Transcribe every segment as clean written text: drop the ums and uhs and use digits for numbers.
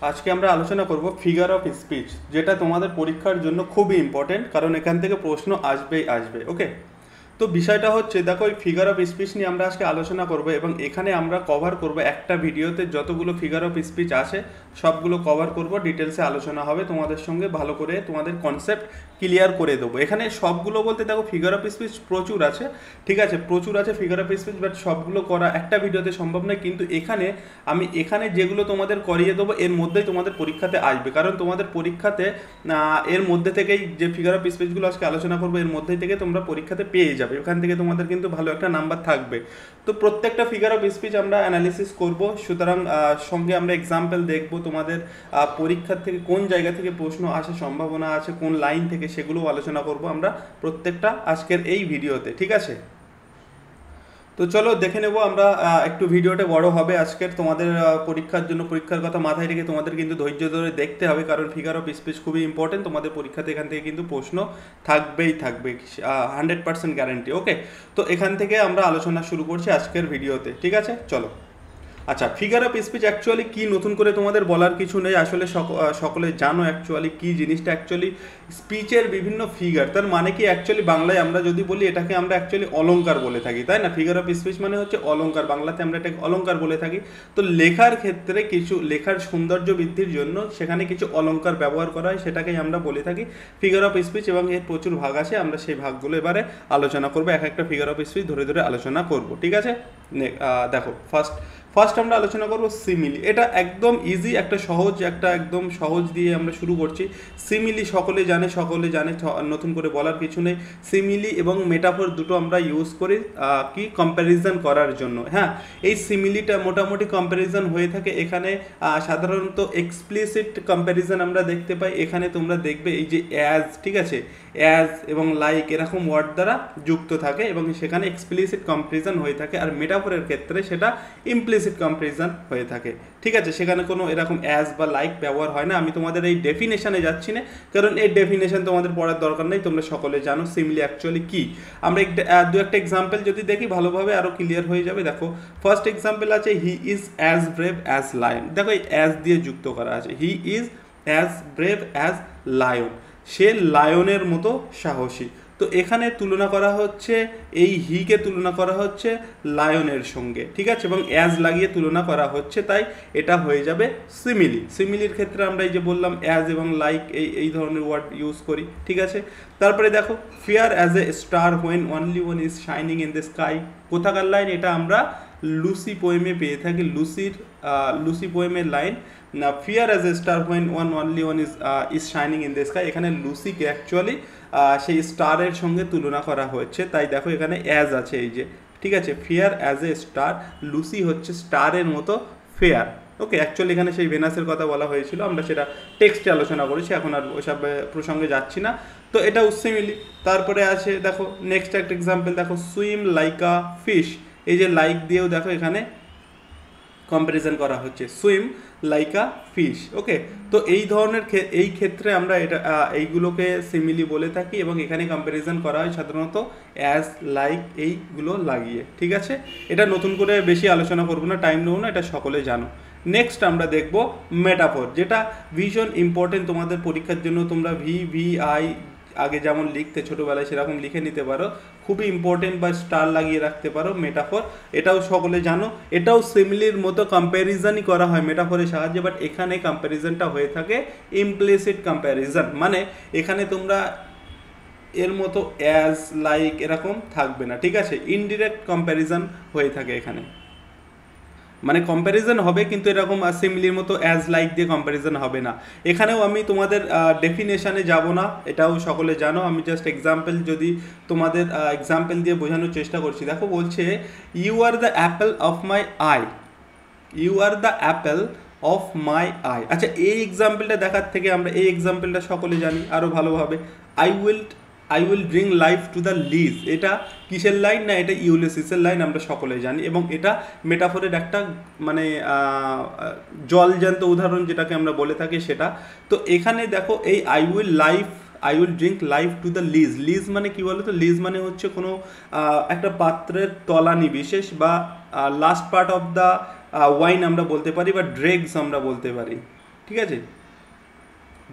আজকে আমরা আলোচনা করব ফিগার অফ স্পিচ, যেটা তোমাদের পরীক্ষার জন্য খুবই ইম্পর্টেন্ট, কারণ এখান থেকে প্রশ্ন আসবেই আসবে। ওকে, তো বিষয়টা হচ্ছে, দেখো এই ফিগার অফ স্পিচ নিয়ে আমরা আজকে আলোচনা করব এবং এখানে আমরা কভার করব একটা ভিডিওতে যতগুলো ফিগার অফ স্পিচ আছে সবগুলো কভার করব, ডিটেলসে আলোচনা হবে তোমাদের সঙ্গে, ভালো করে তোমাদের কনসেপ্ট ক্লিয়ার করে দেবো। এখানে সবগুলো বলতে দেখো ফিগার অফ স্পিচ প্রচুর আছে, ঠিক আছে, প্রচুর আছে ফিগার অফ স্পিচ, বাট সবগুলো করা একটা ভিডিওতে সম্ভব নয়। কিন্তু এখানে যেগুলো তোমাদের করিয়ে দেবো এর মধ্যেই তোমাদের পরীক্ষাতে আসবে, কারণ তোমাদের পরীক্ষাতে এর মধ্যে থেকেই যে ফিগার অফ স্পিচগুলো আজকে আলোচনা করবো এর মধ্যে থেকে তোমরা পরীক্ষাতে পেয়ে যাবে, ওখান থেকে তোমাদের কিন্তু ভালো একটা নাম্বার থাকবে। তো প্রত্যেকটা ফিগার অফ স্পিচ আমরা অ্যানালিসিস করব, সুতরাং সঙ্গে আমরা এক্সাম্পল দেখব, তোমাদের পরীক্ষার থেকে কোন জায়গা থেকে প্রশ্ন আসার সম্ভাবনা আছে, কোন লাইন থেকে, সেগুলো আলোচনা করব আমরা প্রত্যেকটা আজকের এই ভিডিওতে, ঠিক আছে। তো চলো দেখে নেবো আমরা। একটু ভিডিওটা বড় হবে আজকের, তোমাদের পরীক্ষার জন্য, পরীক্ষার কথা মাথায় রেখে তোমাদের কিন্তু ধৈর্য ধরে দেখতে হবে, কারণ ফিগার অফ স্পিচ খুবই ইম্পর্টেন্ট। তোমাদের পরীক্ষাতে এখান থেকে কিন্তু প্রশ্ন থাকবেই থাকবে, 100% গ্যারান্টি। ওকে, তো এখান থেকে আমরা আলোচনা শুরু করছি আজকের ভিডিওতে, ঠিক আছে, চলো। আচ্ছা, ফিগার অফ স্পিচ অ্যাকচুয়ালি কি নতুন করে তোমাদের বলার কিছু নেই, আসলে সকলে জানো অ্যাকচুয়ালি কি জিনিসটা। অ্যাকচুয়ালি স্পিচের বিভিন্ন ফিগার, তার মানে কি অ্যাকচুয়ালি বাংলায় আমরা যদি বলি এটাকে আমরা অ্যাকচুয়ালি অলংকার বলে থাকি, তাই না? ফিগার অফ স্পিচ মানে হচ্ছে অলংকার, বাংলাতে আমরা এটাকে অলংকার বলে থাকি। তো লেখার ক্ষেত্রে কিছু, লেখার সৌন্দর্য বৃদ্ধির জন্য সেখানে কিছু অলংকার ব্যবহার করা হয়, সেটাকেই আমরা বলে থাকি ফিগার অফ স্পিচ, এবং এর প্রচুর ভাগ আছে। আমরা সেই ভাগগুলো এবারে আলোচনা করবো, এক একটা ফিগার অফ স্পিচ ধরে ধরে আলোচনা করব, ঠিক আছে। দেখো, ফার্স্ট আমরা আলোচনা করব সিমিলি। এটা একদম ইজি, একটা সহজ, একটা একদম সহজ দিয়ে আমরা শুরু করছি। সিমিলি সকলে জানে, নতুন করে বলার কিছু নেই। সিমিলি এবং মেটাফোর দুটো আমরা ইউজ করি কি কম্প্যারিজন করার জন্য। হ্যাঁ, এই সিমিলিটা মোটামুটি কম্প্যারিজন হয়ে থাকে এখানে। সাধারণত এক্সপ্লিসিট কম্প্যারিজন আমরা দেখতে পাই এখানে, তোমরা দেখবে এই যে অ্যাজ, ঠিক আছে, অ্যাজ এবং লাইক এরকম ওয়ার্ড দ্বারা যুক্ত থাকে এবং সেখানে এক্সপ্লিসিট কম্প্যারিজন হয়ে থাকে। আর মেটাফোরের ক্ষেত্রে সেটা ইমপ্লিসিট কম্প্যারিজন হয়ে থাকে, ঠিক আছে, সেখানে কোনো এরকম অ্যাজ বা লাইক ব্যবহার হয় না। আমি তোমাদের এই ডেফিনেশনে যাচ্ছি না, কারণ এই ডেফিনেশন তোমাদের পড়ার দরকার নেই, তোমরা সকলে জানো সিমিলি অ্যাকচুয়ালি কি। আমরা দু একটা এক্সাম্পল যদি দেখি ভালোভাবে আরও ক্লিয়ার হয়ে যাবে। দেখো, ফার্স্ট এক্সাম্পল আছে he is as brave as lion. দেখো এই অ্যাজ দিয়ে যুক্ত করা আছে, he is as brave as lion, সে লায়নের মতো সাহসী। তো এখানে তুলনা করা হচ্ছে, এই হিকে তুলনা করা হচ্ছে লায়নের সঙ্গে, ঠিক আছে, এবং অ্যাজ লাগিয়ে তুলনা করা হচ্ছে, তাই এটা হয়ে যাবে সিমিলি। সিমিলির ক্ষেত্রে আমরা এই যে বললাম অ্যাজ এবং লাইক এই ধরনের ওয়ার্ড ইউজ করি, ঠিক আছে। তারপরে দেখো, fear as a star when only one is shining in the sky. কোথাকার লাইন? এটা আমরা লুসি পোয়েমে পেয়ে থাকি, লুসি পোয়েমের লাইন। না, fear as a star when only one is shining in the sky. এখানে লুসিকে অ্যাকচুয়ালি সেই স্টারের সঙ্গে তুলনা করা হচ্ছে, তাই দেখো এখানে অ্যাজ আছে এই যে, ঠিক আছে, fear as a star, Lucy হচ্ছে স্টারের মতো ফেয়ার। ওকে, অ্যাকচুয়ালি এখানে সেই ভেনাসের কথা বলা হয়েছিল, আমরা সেটা টেক্সটে আলোচনা করেছি, এখন আর ওইসব প্রসঙ্গে যাচ্ছি না। তো এটা সিমিলি। তারপরে আছে দেখো নেক্সট একটা এক্সাম্পল, দেখো সুইম লাইক আ ফিশ। এই যে লাইক দিয়েও দেখো এখানে কম্প্যারিজন করা হচ্ছে, সুইম লাইক আ ফিশ। ওকে, তো এই ধরনের এই ক্ষেত্রে আমরা এটা এইগুলোকে সিমিলি বলে থাকি এবং এখানে কম্প্যারিজন করা হয় সাধারণত অ্যাজ, লাইক এইগুলো লাগিয়ে, ঠিক আছে। এটা নতুন করে বেশি আলোচনা করবো না, টাইম নেবো না, এটা সকলে জানো। নেক্সট আমরা দেখব মেটাফোর, যেটা ভীষণ ইম্পর্টেন্ট তোমাদের পরীক্ষার জন্য। তোমরা VVI আগে যেমন লিখতে ছোটোবেলায় সেরকম লিখে নিতে পারো, খুবই ইম্পর্টেন্ট, বা স্টার লাগিয়ে রাখতে পারো মেটাফোর। এটাও সকলে জানো, এটাও সিমিলির মতো কম্প্যারিজনই করা হয় মেটাফোরের সাহায্যে, বাট এখানে কম্প্যারিজনটা হয়ে থাকে ইমপ্লিসিট কম্প্যারিজন, মানে এখানে তোমরা এর মতো অ্যাজ, লাইক এরকম থাকবে না, ঠিক আছে, ইনডিরেক্ট কম্প্যারিজন হয়ে থাকে এখানে, মানে কম্প্যারিজন হবে কিন্তু এরকম সিমিলির মতো অ্যাজ লাইক দিয়ে কম্প্যারিজন হবে না। এখানেও আমি তোমাদের ডেফিনেশানে যাব না, এটাও সকলে জানো, আমি জাস্ট এক্সাম্পল যদি তোমাদের এক্সাম্পল দিয়ে বোঝানোর চেষ্টা করছি। দেখো বলছে, you are the apple of my eye, you are the apple of my eye. আচ্ছা, এই এক্সাম্পলটা দেখার থেকে আমরা এই এক্সাম্পলটা সকলে জানি আরও ভালোভাবে, I will bring life to the lees. এটা কিসের লাইন? না, এটা ইউলিসিসের লাইন, আমরা সকলে জানি, এবং এটা মেটাফোরের একটা মানে জলজ্যান্ত উদাহরণ যেটাকে আমরা বলে থাকি সেটা। তো এখানে দেখো এই I will drink life to the lees. Lees মানে কি বলো তো? লিজ মানে হচ্ছে কোনো একটা পাত্রের তলানি বিশেষ, বা last part of the wine আমরা বলতে পারি, বা ড্রেগস আমরা বলতে পারি। ঠিক আছে,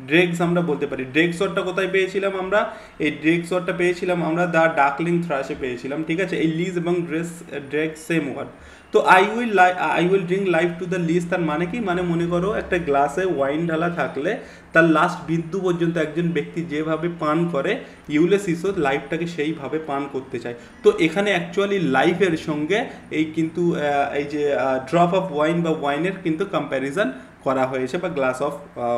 ড্রেগস আমরা বলতে পারি। ড্রেগস ওয়ার্ডটা কোথায় পেয়েছিলাম আমরা? এই ড্রেগস ওয়ার্ডটা পেয়েছিলাম আমরা দ্য ডার্কলিং থ্রাশে পেয়েছিলাম, ঠিক আছে। এই লিজ এবং ড্রেগস সেম ওয়ার্ড। তো I will drink life to the lees, তার মানে কি? মানে মনে করো একটা গ্লাসে ওয়াইন ঢালা থাকলে তার লাস্ট বিন্দু পর্যন্ত একজন ব্যক্তি যেভাবে পান করে, ইউলিসিসও লাইফটাকে সেইভাবে পান করতে চায়। তো এখানে অ্যাকচুয়ালি লাইফের সঙ্গে এই কিন্তু এই যে ড্রপ অফ ওয়াইন বা ওয়াইনের কিন্তু কম্প্যারিজন করা হয়েছে, বা গ্লাস অফ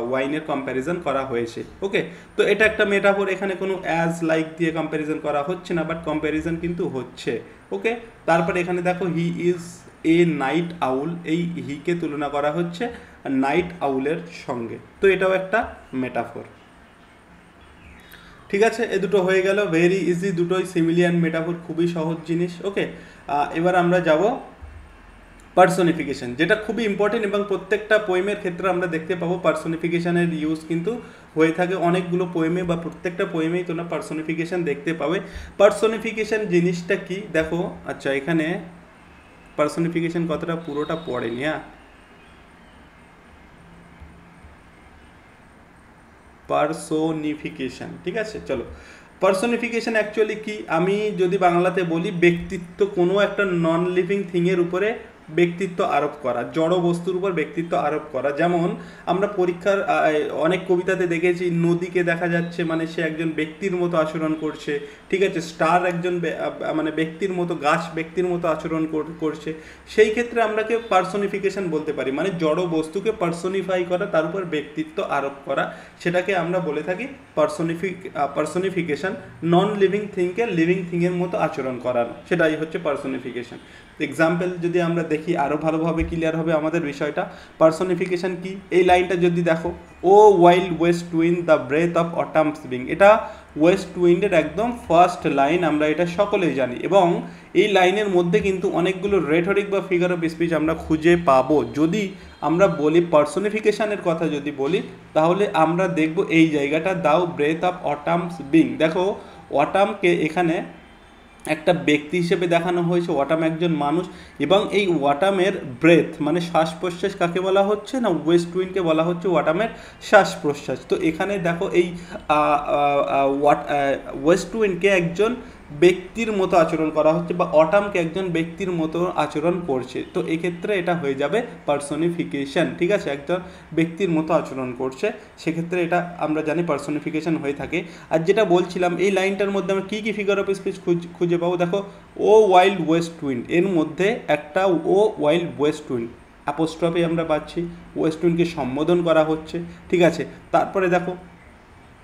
ওয়াইনের কম্প্যারিজন করা হয়েছে। ওকে, তো এটা একটা মেটাফোর, এখানে কোনো অ্যাজ লাইক দিয়ে কম্প্যারিজন করা হচ্ছে না, বাট কম্প্যারিজন কিন্তু হচ্ছে। ওকে, তারপরে এখানে দেখো হি ইজ এ নাইট আউল, এই হিকে তুলনা করা হচ্ছে নাইট আউলের সঙ্গে, তো এটাও একটা মেটাফোর। ঠিক আছে, এ দুটো হয়ে গেল, ভেরি ইজি, দুটোই সিমিলিয়ান মেটাফোর, খুবই সহজ জিনিস। ওকে, এবার আমরা যাব পার্সোনিফিকেশন, যেটা খুবই ইম্পর্টেন্ট এবং প্রত্যেকটা পোয়েমের ক্ষেত্রে আমরা দেখতে পাবো পার্সোনিফিকেশনের ইউজ কিন্তু হয়ে থাকে অনেকগুলো পোয়েমে, বা প্রত্যেকটা পোয়েমেই তোমরা পার্সোনিফিকেশন দেখতে পাবে। পার্সোনিফিকেশন জিনিসটা কি দেখো, আচ্ছা এখানে পার্সোনিফিকেশন কতটা পুরোটা পড়েনি, হ্যাঁ, পার্সোনিফিকেশন, ঠিক আছে। চলো, পার্সোনিফিকেশন অ্যাকচুয়ালি কি, আমি যদি বাংলাতে বলি, ব্যক্তিত্ব, কোনো একটা নন লিভিং থিংয়ের উপরে ব্যক্তিত্ব আরোপ করা, জড় বস্তুর উপর ব্যক্তিত্ব আরোপ করা। যেমন আমরা পরীক্ষার অনেক কবিতাতে দেখেছি নদীকে দেখা যাচ্ছে মানে সে একজন ব্যক্তির মতো আচরণ করছে, ঠিক আছে, স্টার একজন মানে ব্যক্তির মতো, গাছ ব্যক্তির মতো আচরণ করছে। সেই ক্ষেত্রে আমরাকে পার্সোনিফিকেশন বলতে পারি, মানে জড় বস্তুকে পার্সোনিফাই করা, তার উপর ব্যক্তিত্ব আরোপ করা, সেটাকে আমরা বলে থাকি পার্সোনিফিকেশন। নন লিভিং থিংকে লিভিং থিংয়ের মতো আচরণ করানো, সেটাই হচ্ছে পার্সোনিফিকেশন। এক্সাম্পল যদি আমরা দেখি আরও ভালোভাবে ক্লিয়ার হবে আমাদের বিষয়টা। পার্সোনিফিকেশন কি, এই লাইনটা যদি দেখো, O wild west wind the breath of autumn's being, এটা ওয়েস্ট উইন্ডের একদম ফার্স্ট লাইন, আমরা এটা সকলেই জানি, এবং এই লাইনের মধ্যে কিন্তু অনেকগুলো রেটরিক বা ফিগার অফ স্পিচ আমরা খুঁজে পাবো। যদি আমরা বলি পার্সোনিফিকেশনের কথা যদি বলি, তাহলে আমরা দেখব এই জায়গাটা, দাও ব্রেথ অফ অটামস বিং। দেখো অটামকে এখানে একটা ব্যক্তি হিসেবে দেখানো হয়েছে, ওয়াটাম একজন মানুষ, এবং এই ওয়াটামের ব্রেথ মানে শ্বাস প্রশ্বাস কাকে বলা হচ্ছে না, ওয়েস্ট উইন্ডকে বলা হচ্ছে ওয়াটামের শ্বাস প্রশ্বাস। তো এখানে দেখো এই ওয়েস্ট উইন্ডকে একজন ব্যক্তির মতো আচরণ করা হচ্ছে, বা অটামকে একজন ব্যক্তির মতো আচরণ করছে, তো এক্ষেত্রে এটা হয়ে যাবে পার্সোনিফিকেশন, ঠিক আছে, একজন ব্যক্তির মতো আচরণ করছে, সেক্ষেত্রে এটা আমরা জানি পার্সোনিফিকেশন হয়ে থাকে। আর যেটা বলছিলাম, এই লাইনটার মধ্যে আমরা কী কী ফিগার অফ স্পিচ খুঁজে পাবো, দেখো ও ওয়াইল্ড ওয়েস্ট উইন্ড, এর মধ্যে একটা ও ওয়াইল্ড ওয়েস্ট উইন্ড, অ্যাপোস্ট্রফি আমরা পাচ্ছি, ওয়েস্ট উইন্ডকে সম্বোধন করা হচ্ছে, ঠিক আছে। তারপরে দেখো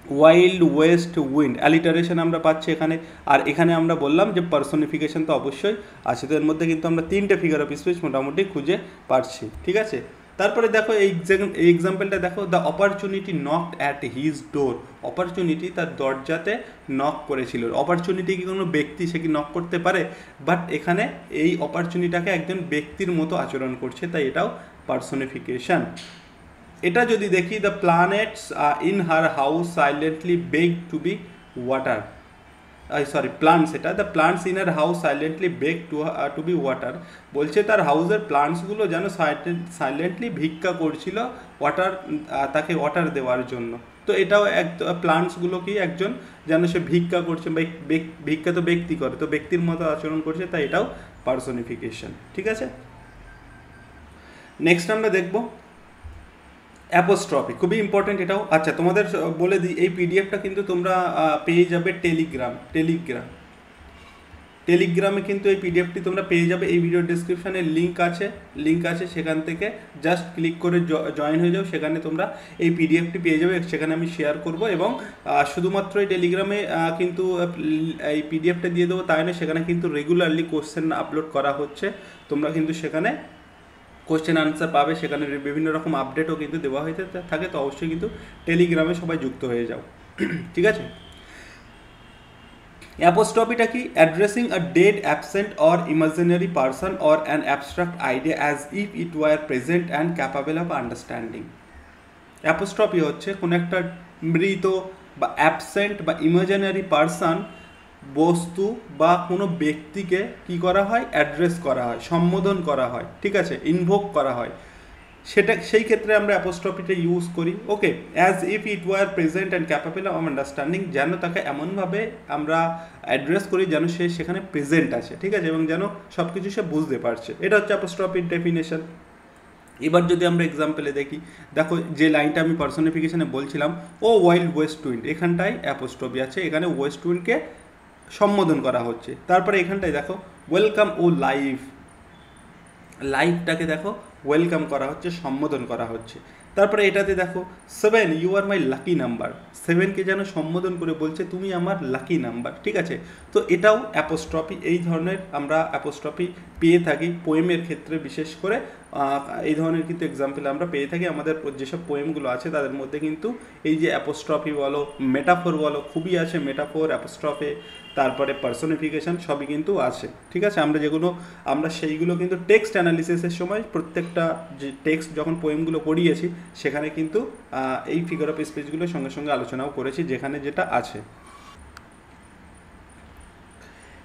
ওয়াইল্ড ওয়েস্ট উইন্ড, অ্যালিটারেশন আমরা পাচ্ছি এখানে, আর এখানে আমরা বললাম যে পার্সোনিফিকেশন তো অবশ্যই আছে, তো এর মধ্যে কিন্তু আমরা তিনটে ফিগার অফ স্পিচ মোটামুটি খুঁজে পাচ্ছি, ঠিক আছে। তারপরে দেখো এই এক্সাম্পলটা দেখো, the opportunity knocked at his door, opportunity তার দরজাতে নক করেছিল। অপরচুনিটি কি কোনো ব্যক্তি, সে কি নক করতে পারে? বাট এখানে এই অপরচুনিটিটাকে একজন ব্যক্তির মতো আচরণ করছে, তাই এটাও পার্সোনিফিকেশন। এটা যদি দেখি, the planets in her house silently beg to be water, plants, এটা the plants in her house silently beg to be water, বলছে তার হাউসের প্লান্টসগুলো যেন সাইলেন্টলি ভিক্ষা করছিল ওয়াটার, তাকে ওয়াটার দেওয়ার জন্য। তো এটাও এক, প্লান্টসগুলো কি একজন যেন সে ভিক্ষা করছে, বা ভিক্ষা তো ব্যক্তি করে, তো ব্যক্তির মতো আচরণ করছে, তাই এটাও পার্সোনিফিকেশন, ঠিক আছে। নেক্সট আমরা দেখবো অ্যাপোস্ট্রফি, খুবই ইম্পর্টেন্ট এটাও। আচ্ছা তোমাদের বলে দিই, এই পিডিএফটা কিন্তু তোমরা পেয়ে যাবে টেলিগ্রামে কিন্তু এই পিডিএফটি তোমরা পেয়ে যাবে, এই ভিডিও ডিসক্রিপশানে লিঙ্ক আছে, সেখান থেকে জাস্ট ক্লিক করে জয়েন হয়ে যাও, সেখানে তোমরা এই পিডিএফটি পেয়ে যাবে, সেখানে আমি শেয়ার করব, এবং শুধুমাত্র এই টেলিগ্রামে কিন্তু এই পিডিএফটা দিয়ে দেবো তাই নয়, সেখানে কিন্তু রেগুলারলি কোশ্চেন আপলোড করা হচ্ছে, তোমরা কিন্তু সেখানে কোশ্চেন আনসার পাবে, সেখানে বিভিন্ন রকম আপডেটও কিন্তু দেওয়া হয়ে থাকে, তো অবশ্যই কিন্তু টেলিগ্রামে সবাই যুক্ত হয়ে যাও, ঠিক আছে। অ্যাপোস্ট্রফিটা কি, addressing a dead, absent or imaginary person or an abstract idea as if it were present and capable of understanding. Apostrophe হচ্ছে কোনো একটা মৃত বা অ্যাবসেন্ট বা ইমাজিনারি পারসন, বস্তু বা কোনো ব্যক্তিকে কি করা হয়, অ্যাড্রেস করা হয়, সম্বোধন করা হয়, ঠিক আছে, ইনভোক করা হয়, সেই ক্ষেত্রে আমরা অ্যাপোস্ট্রফিটা ইউজ করি। Okay, as if it were present and capable of understanding, যেন তাকে এমনভাবে আমরা অ্যাড্রেস করি যেন সে সেখানে প্রেজেন্ট আছে, ঠিক আছে, এবং যেন সব কিছু সে বুঝতে পারছে। এটা হচ্ছে অ্যাপোস্ট্রফির ডেফিনেশন। এবার যদি আমরা এক্সাম্পলে দেখি, দেখো যে লাইনটা আমি পার্সোনিফিকেশনে বলছিলাম, ও ওয়াইল্ড ওয়েস্ট উইন্ড, এখানটায় অ্যাপোস্ট্রফি আছে, এখানে ওয়েস্ট উইন্ডকে সম্বোধন করা হচ্ছে। তারপরে এখানটায় দেখো ওয়েলকাম ও লাইফ, লাইফটাকে দেখো ওয়েলকাম করা হচ্ছে, সম্বোধন করা হচ্ছে। তারপরে এটাতে দেখো 7 you are my lucky number, 7কে যেন সম্বোধন করে বলছে তুমি আমার লাকি নাম্বার, ঠিক আছে। তো এটাও অ্যাপোস্ট্রফি। এই ধরনের আমরা অ্যাপোস্ট্রফি পেয়ে থাকি পোয়েমের ক্ষেত্রে, বিশেষ করে এই ধরনের কিন্তু এক্সাম্পল আমরা পেয়ে থাকি আমাদের যেসব পোয়েমগুলো আছে তাদের মধ্যে কিন্তু এই যে অ্যাপোস্ট্রফি বলো, মেটাফোর বলো, খুবই আছে মেটাফোর, অ্যাপোস্ট্রফে, তারপরে পার্সোনিফিকেশন, সবই কিন্তু আছে, ঠিক আছে। আমরা সেইগুলো কিন্তু টেক্সট অ্যানালিসিসের সময় প্রত্যেকটা যে টেক্সট যখন পোয়েমগুলো পড়িয়েছি সেখানে কিন্তু এই ফিগার অফ স্পিচগুলোর সঙ্গে সঙ্গে আলোচনাও করেছি, যেখানে যেটা আছে।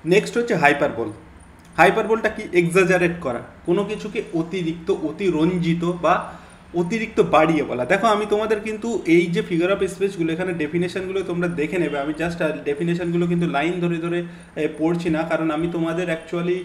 নেক্সট হচ্ছে হাইপারবোল। হাইপারবোলটা কি? এক্সাজারেট করা, কোনো কিছুকে অতিরিক্ত, অতিরঞ্জিত বা অতিরিক্ত বাড়িয়ে বলা। দেখো আমি তোমাদের কিন্তু এই যে ফিগার অফ স্পিচগুলো এখানে ডেফিনেশনগুলো তোমরা দেখে নেবে, আমি জাস্ট ডেফিনেশনগুলো কিন্তু লাইন ধরে ধরে পড়ছি না, কারণ আমি তোমাদের অ্যাকচুয়ালি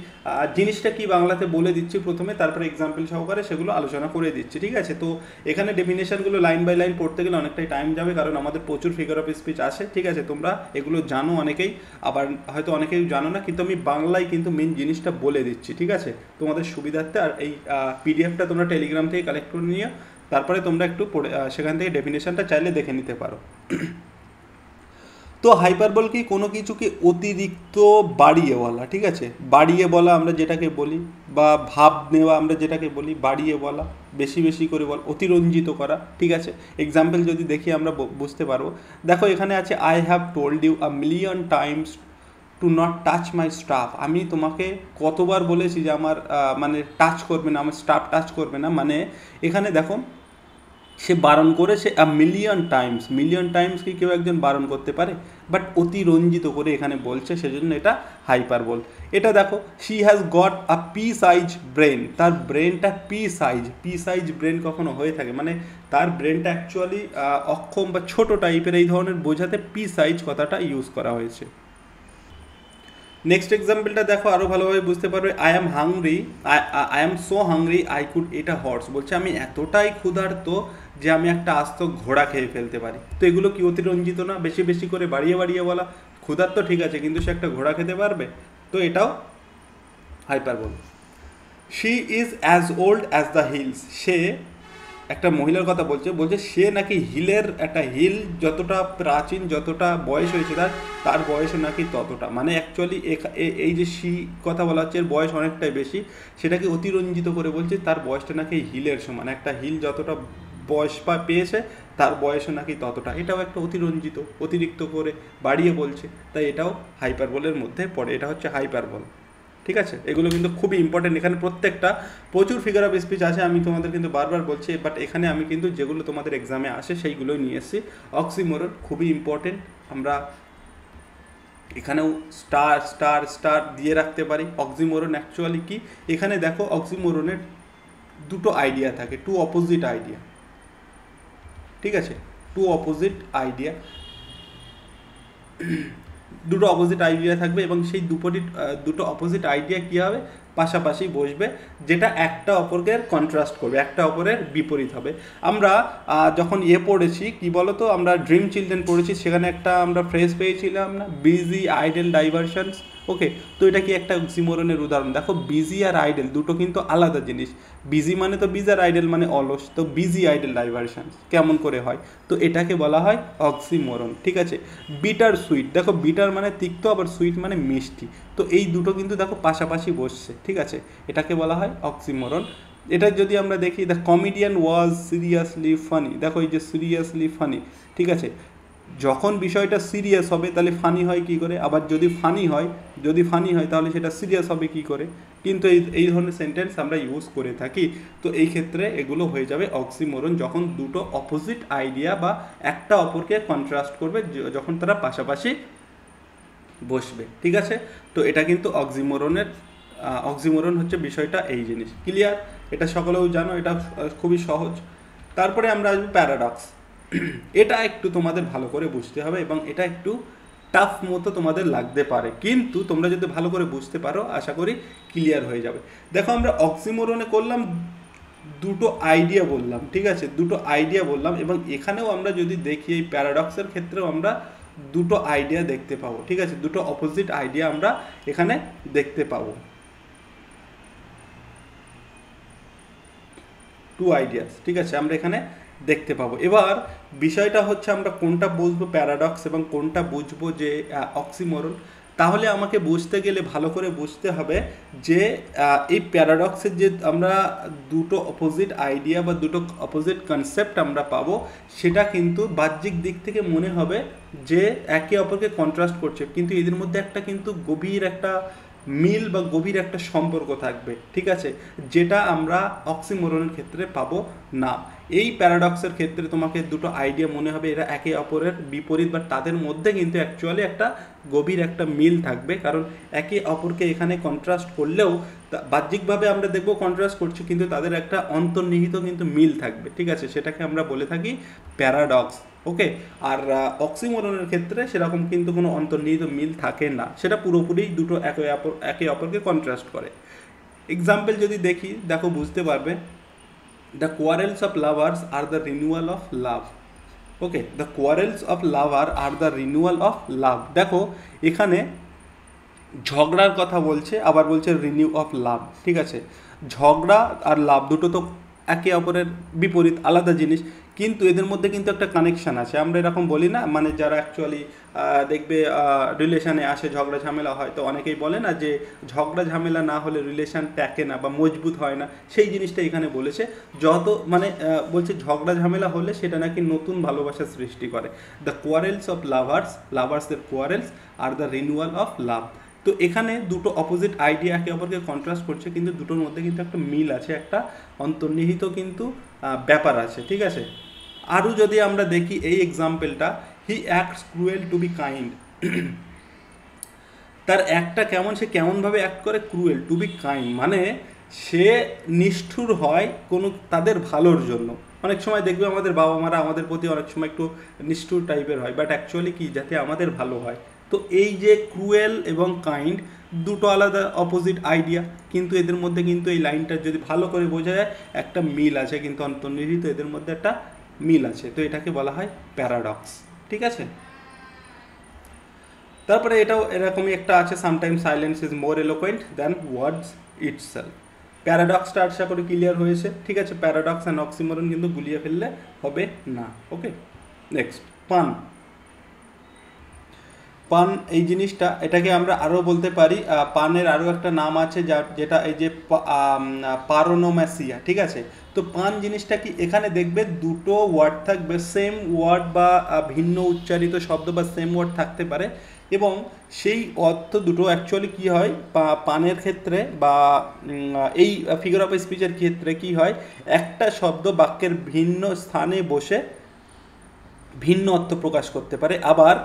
জিনিসটা কি বাংলাতে বলে দিচ্ছি প্রথমে, তারপরে এক্সাম্পল সহকারে সেগুলো আলোচনা করে দিচ্ছি, ঠিক আছে। তো এখানে ডেফিনেশনগুলো লাইন বাই লাইন পড়তে গেলে অনেকটাই টাইম যাবে, কারণ আমাদের প্রচুর ফিগার অফ স্পিচ আসে, ঠিক আছে। তোমরা এগুলো জানো অনেকেই, আবার হয়তো অনেকেই জানো না, কিন্তু আমি বাংলায় কিন্তু মেন জিনিসটা বলে দিচ্ছি, ঠিক আছে, তোমাদের সুবিধার্থে। আর এই পিডিএফটা তোমরা টেলিগ্রাম থেকে কালেক্ট করে নিয়ে তারপরে তোমরা একটু পড়ে সেখান থেকে ডেফিনেশনটা চাইলে দেখে নিতে পারো। তো হাইপারবল কি? কোনো কিছুকে অতিরিক্ত বাড়িয়ে বলা, ঠিক আছে, বাড়িয়ে বলা আমরা যেটাকে বলি, বা ভাব নেওয়া আমরা যেটাকে বলি, বাড়িয়ে বলা, বেশি বেশি করে বলা, অতিরঞ্জিত করা, ঠিক আছে। এক্সাম্পল যদি দেখি আমরা বুঝতে পারবো। দেখো এখানে আছে I have told you a million times to not touch my stuff, আমি তোমাকে কতবার বলেছি যে আমার মানে টাচ করবে না, আমার স্টাফ টাচ করবে না, মানে এখানে দেখো সে বারণ করেছে মিলিয়ন টাইমস কি কেউ একজন বারণ করতে পারে, বাট অতিরঞ্জিত করে এখানে বলছে, সেজন্য এটা হাইপারবোল। এটা দেখো she has got a P size brain, তার ব্রেনটা পি সাইজ ব্রেন কখনো হয়ে থাকে, মানে তার ব্রেনটা অ্যাকচুয়ালি অক্ষম বা ছোট টাইপের, এই ধরনের বোঝাতে পি সাইজ কথাটা ইউজ করা হয়েছে। নেক্সট এক্সাম্পলটা দেখো আরও ভালোভাবে বুঝতে পারবে। I am so hungry I could it a horse, বলছে আমি এতটাই ক্ষুধার্ত যে আমি একটা আস্ত ঘোড়া খেয়ে ফেলতে পারি। তো এগুলো কি অতিরঞ্জিত না? বেশি বেশি করে বাড়িয়ে বাড়িয়ে বলা। ক্ষুধার্ত ঠিক আছে, কিন্তু সে একটা ঘোড়া খেতে পারবে, তো এটাও hyperbole. She is as old as the hills, সে একটা মহিলার কথা বলছে সে নাকি একটা হিল যতটা প্রাচীন, যতটা বয়স হয়েছে তার বয়সও নাকি ততটা, মানে অ্যাকচুয়ালি এই যে কথা বলা হচ্ছে এর বয়স অনেকটাই বেশি, সেটাকে অতিরঞ্জিত করে বলছে তার বয়সটা নাকি হিলের সমান, একটা হিল যতটা বয়স পেয়েছে তার বয়সও নাকি ততটা। এটাও একটা অতিরঞ্জিত, অতিরিক্ত করে বাড়িয়ে বলছে, তাই এটাও হাইপারবোলের মধ্যে পড়ে, এটা হচ্ছে হাইপারবোল, ঠিক আছে। এগুলো কিন্তু খুবই ইম্পর্টেন্ট, এখানে প্রত্যেকটা প্রচুর ফিগার অফ স্পিচ আছে, আমি তোমাদের কিন্তু বারবার বলছি, বাট এখানে আমি কিন্তু যেগুলো তোমাদের এক্সামে আসে সেইগুলোই নিয়ে এসেছি। অক্সিমোরন খুবই ইম্পর্টেন্ট, আমরা এখানেও স্টার দিয়ে রাখতে পারি। অক্সিমোরন অ্যাকচুয়ালি কি? এখানে দেখো অক্সিমোরনের দুটো আইডিয়া থাকে, টু অপোজিট আইডিয়া, ঠিক আছে, টু অপোজিট আইডিয়া, দুটো অপোজিট আইডিয়া থাকবে, এবং সেই দুটো অপোজিট আইডিয়া কী হবে? পাশাপাশি বসবে, যেটা একটা অপরকে কন্ট্রাস্ট করবে, একটা অপরের বিপরীত হবে। আমরা যখন পড়েছি কি বলতো, আমরা ড্রিম চিলড্রেন পড়েছি, সেখানে একটা আমরা ফ্রেজ পেয়েছিলাম না, বিজি আইডেল ডাইভারশনস। ওকে, তো এটা কি একটা অক্সিমোরনের উদাহরণ। দেখো বিজি আর আইডেল দুটো কিন্তু আলাদা জিনিস, বিজি মানে তো বিজি, আর আইডেল মানে অলস, তো বিজি আইডেল ডাইভারশনস কেমন করে হয়? তো এটাকে বলা হয় অক্সিমোরন, ঠিক আছে। বিটার সুইট, দেখো বিটার মানে তিক্ত, আবার সুইট মানে মিষ্টি, তো এই দুটো কিন্তু দেখো পাশাপাশি বসছে, ঠিক আছে, এটাকে বলা হয় অক্সিমোরন। এটা যদি আমরা দেখি, the comedian was seriously funny, দেখো এই যে সিরিয়াসলি ফানি, ঠিক আছে, যখন বিষয়টা সিরিয়াস হবে তাহলে ফানি হয় কি করে, আবার যদি ফানি হয় তাহলে সেটা সিরিয়াস হবে কি করে, কিন্তু এই ধরনের সেন্টেন্স আমরা ইউজ করে থাকি। তো এই ক্ষেত্রে এগুলো হয়ে যাবে অক্সিমোরন, যখন দুটো অপোজিট আইডিয়া বা একটা অপরকে কন্ট্রাস্ট করবে, যখন তারা পাশাপাশি বসবে, ঠিক আছে। তো এটা কিন্তু অক্সিমোরন হচ্ছে বিষয়টা, এই জিনিস ক্লিয়ার। এটা সকলেও জানো, এটা খুবই সহজ। তারপরে আমরা আসবো প্যারাডক্স। এটা একটু তোমাদের ভালো করে বুঝতে হবে এবং এটা একটু টাফ মতো তোমাদের লাগতে পারে, কিন্তু তোমরা যদি ভালো করে বুঝতে পারো আশা করি ক্লিয়ার হয়ে যাবে। দেখো আমরা অক্সিমোরনে করলাম দুটো আইডিয়া বললাম, ঠিক আছে, দুটো আইডিয়া বললাম, এবং এখানেও আমরা যদি দেখি এই প্যারাডক্সের ক্ষেত্রেও আমরা দুটো আইডিয়া দেখতে পাবো, ঠিক আছে, দুটো অপোজিট আইডিয়া আমরা এখানে দেখতে পাবো, টু আইডিয়াস, ঠিক আছে, আমরা এখানে দেখতে পাবো। এবার বিষয়টা হচ্ছে আমরা কোনটা বুঝবো প্যারাডক্স এবং কোনটা বুঝবো যে অক্সিমোরন। তাহলে আমাকে বুঝতে গেলে ভালো করে বুঝতে হবে যে এই প্যারাডক্সের যে আমরা দুটো অপোজিট আইডিয়া বা দুটো অপোজিট কনসেপ্ট আমরা পাবো, সেটা কিন্তু বাহ্যিক দিক থেকে মনে হবে যে একে অপরকে কন্ট্রাস্ট করছে, কিন্তু এদের মধ্যে একটা কিন্তু গভীর একটা মিল বা গভীর একটা সম্পর্ক থাকবে, ঠিক আছে, যেটা আমরা অক্সিমোরনের ক্ষেত্রে পাবো না। এই প্যারাডক্সের ক্ষেত্রে তোমাকে দুটো আইডিয়া মনে হবে এরা একে অপরের বিপরীত, বা তাদের মধ্যে কিন্তু অ্যাকচুয়ালি একটা গভীর একটা মিল থাকবে, কারণ একে অপরকে এখানে কন্ট্রাস্ট করলেও বাহ্যিকভাবে আমরা দেখবো কন্ট্রাস্ট করছি, কিন্তু তাদের একটা অন্তর্নিহিত কিন্তু মিল থাকবে, ঠিক আছে, সেটাকে আমরা বলে থাকি প্যারাডক্স। ওকে, আর অক্সিমোরনের ক্ষেত্রে সেরকম কিন্তু কোনো অন্তর্নিহিত মিল থাকে না, সেটা পুরোপুরি দুটো একে অপরকে কন্ট্রাস্ট করে। এক্সাম্পল যদি দেখি, দেখো বুঝতে পারবে, the quarrels of lovers R the renewal of love. Okay, the quarrels of lover R the renewal of লাভ। দেখো এখানে ঝগড়ার কথা বলছে, আবার বলছে রিনিউ অফ লাভ, ঠিক আছে, ঝগড়া আর লাভ দুটো তো একে অপরের বিপরীত, আলাদা জিনিস, কিন্তু এদের মধ্যে কিন্তু একটা কানেকশান আছে। আমরা এরকম বলি না, মানে যারা অ্যাকচুয়ালি দেখবে রিলেশানে আসে, ঝগড়া ঝামেলা হয়, তো অনেকেই বলে না যে ঝগড়া ঝামেলা না হলে রিলেশান ট্যাকে না বা মজবুত হয় না, সেই জিনিসটা এখানে বলেছে। যত মানে বলছে ঝগড়া ঝামেলা হলে সেটা নাকি নতুন ভালোবাসা সৃষ্টি করে। দ্য কোয়ারেলস অফ লাভার্সদের কোয়ারেলস আর দ্য রিনিউয়াল অফ লাভ। তো এখানে দুটো অপোজিট আইডিয়া একে অপরকে কন্ট্রাস্ট করছে, কিন্তু দুটোর মধ্যে কিন্তু একটা মিল আছে, একটা অন্তর্নিহিত কিন্তু ব্যাপার আছে, ঠিক আছে। আরও যদি আমরা দেখি এই এক্সাম্পলটা, he acts cruel to be kind. তার একটা কেমন, সে কেমনভাবে অ্যাক্ট করে, ক্রুয়েল টু বি কাইন্ড, মানে সে নিষ্ঠুর হয় কোনো তাদের ভালোর জন্য। অনেক সময় দেখবে আমাদের বাবা মারা আমাদের প্রতি অনেক সময় একটু নিষ্ঠুর টাইপের হয়, বাট অ্যাকচুয়ালি কি, যাতে আমাদের ভালো হয়। তো এই যে ক্রুয়েল এবং কাইন্ড দুটো আলাদা অপোজিট আইডিয়া, কিন্তু এদের মধ্যে কিন্তু এই লাইনটা যদি ভালো করে বোঝা যায় একটা মিল আছে, কিন্তু অন্তর্নিহিত এদের মধ্যে একটা মিল আছে, তো এটাকে বলা হয় প্যারাডক্স, ঠিক আছে। তারপরে এটাও এরকমই একটা আছে, sometimes silence is more eloquent than words itself. প্যারাডক্সটা আশা করি ক্লিয়ার হয়েছে, ঠিক আছে। প্যারাডক্স অ্যান্ড অক্সিমোরন কিন্তু গুলিয়ে ফেললে হবে না। ওকে, নেক্সট পান। পান এই জিনিসটা, এটাকে আমরা আরও বলতে পারি, পানের আরও একটা নাম আছে যেটা এই যে পারোনোম্যাসিয়া, ঠিক আছে। তো পান জিনিসটা কি, এখানে দেখবে দুটো ওয়ার্ড থাকবে, সেম ওয়ার্ড বা ভিন্ন উচ্চারিত শব্দ বা সেম ওয়ার্ড থাকতে পারে, এবং সেই অর্থ দুটো অ্যাকচুয়ালি কী হয় পানের ক্ষেত্রে বা এই ফিগার অফ স্পিচের ক্ষেত্রে কি হয়, একটা শব্দ বাক্যের ভিন্ন স্থানে বসে ভিন্ন অর্থ প্রকাশ করতে পারে। আবার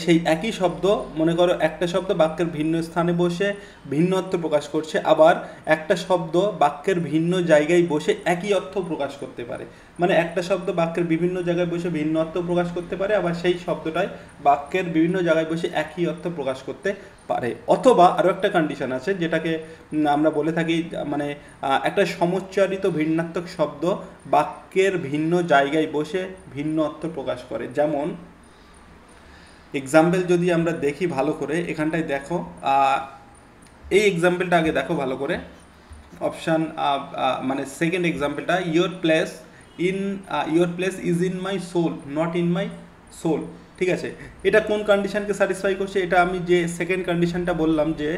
সেই একই শব্দ, মনে করো একটা শব্দ বাক্যের ভিন্ন স্থানে বসে ভিন্ন অর্থ প্রকাশ করছে, আবার একটা শব্দ বাক্যের ভিন্ন জায়গায় বসে একই অর্থ প্রকাশ করতে পারে। মানে একটা শব্দ বাক্যের বিভিন্ন জায়গায় বসে ভিন্ন অর্থ প্রকাশ করতে পারে, আবার সেই শব্দটাই বাক্যের বিভিন্ন জায়গায় বসে একই অর্থ প্রকাশ করতে পারে। অথবা আরও একটা কন্ডিশন আছে যেটাকে আমরা বলে থাকি, মানে একটা সমুচ্চারিত ভিন্নাত্মক শব্দ বাক্যের ভিন্ন জায়গায় বসে ভিন্ন অর্থ প্রকাশ করে। যেমন এক্সাম্পল যদি আমরা দেখি ভালো করে, এখানটায় দেখো, এই এক্সাম্পলটা আগে দেখো ভালো করে, অপশান মানে সেকেন্ড এক্সাম্পলটা, your place is in my soul, not in my soul, ঠিক আছে। এটা কোন কন্ডিশনকে স্যাটিসফাই করছে, এটা আমি যে সেকেন্ড কন্ডিশনটা বললাম যে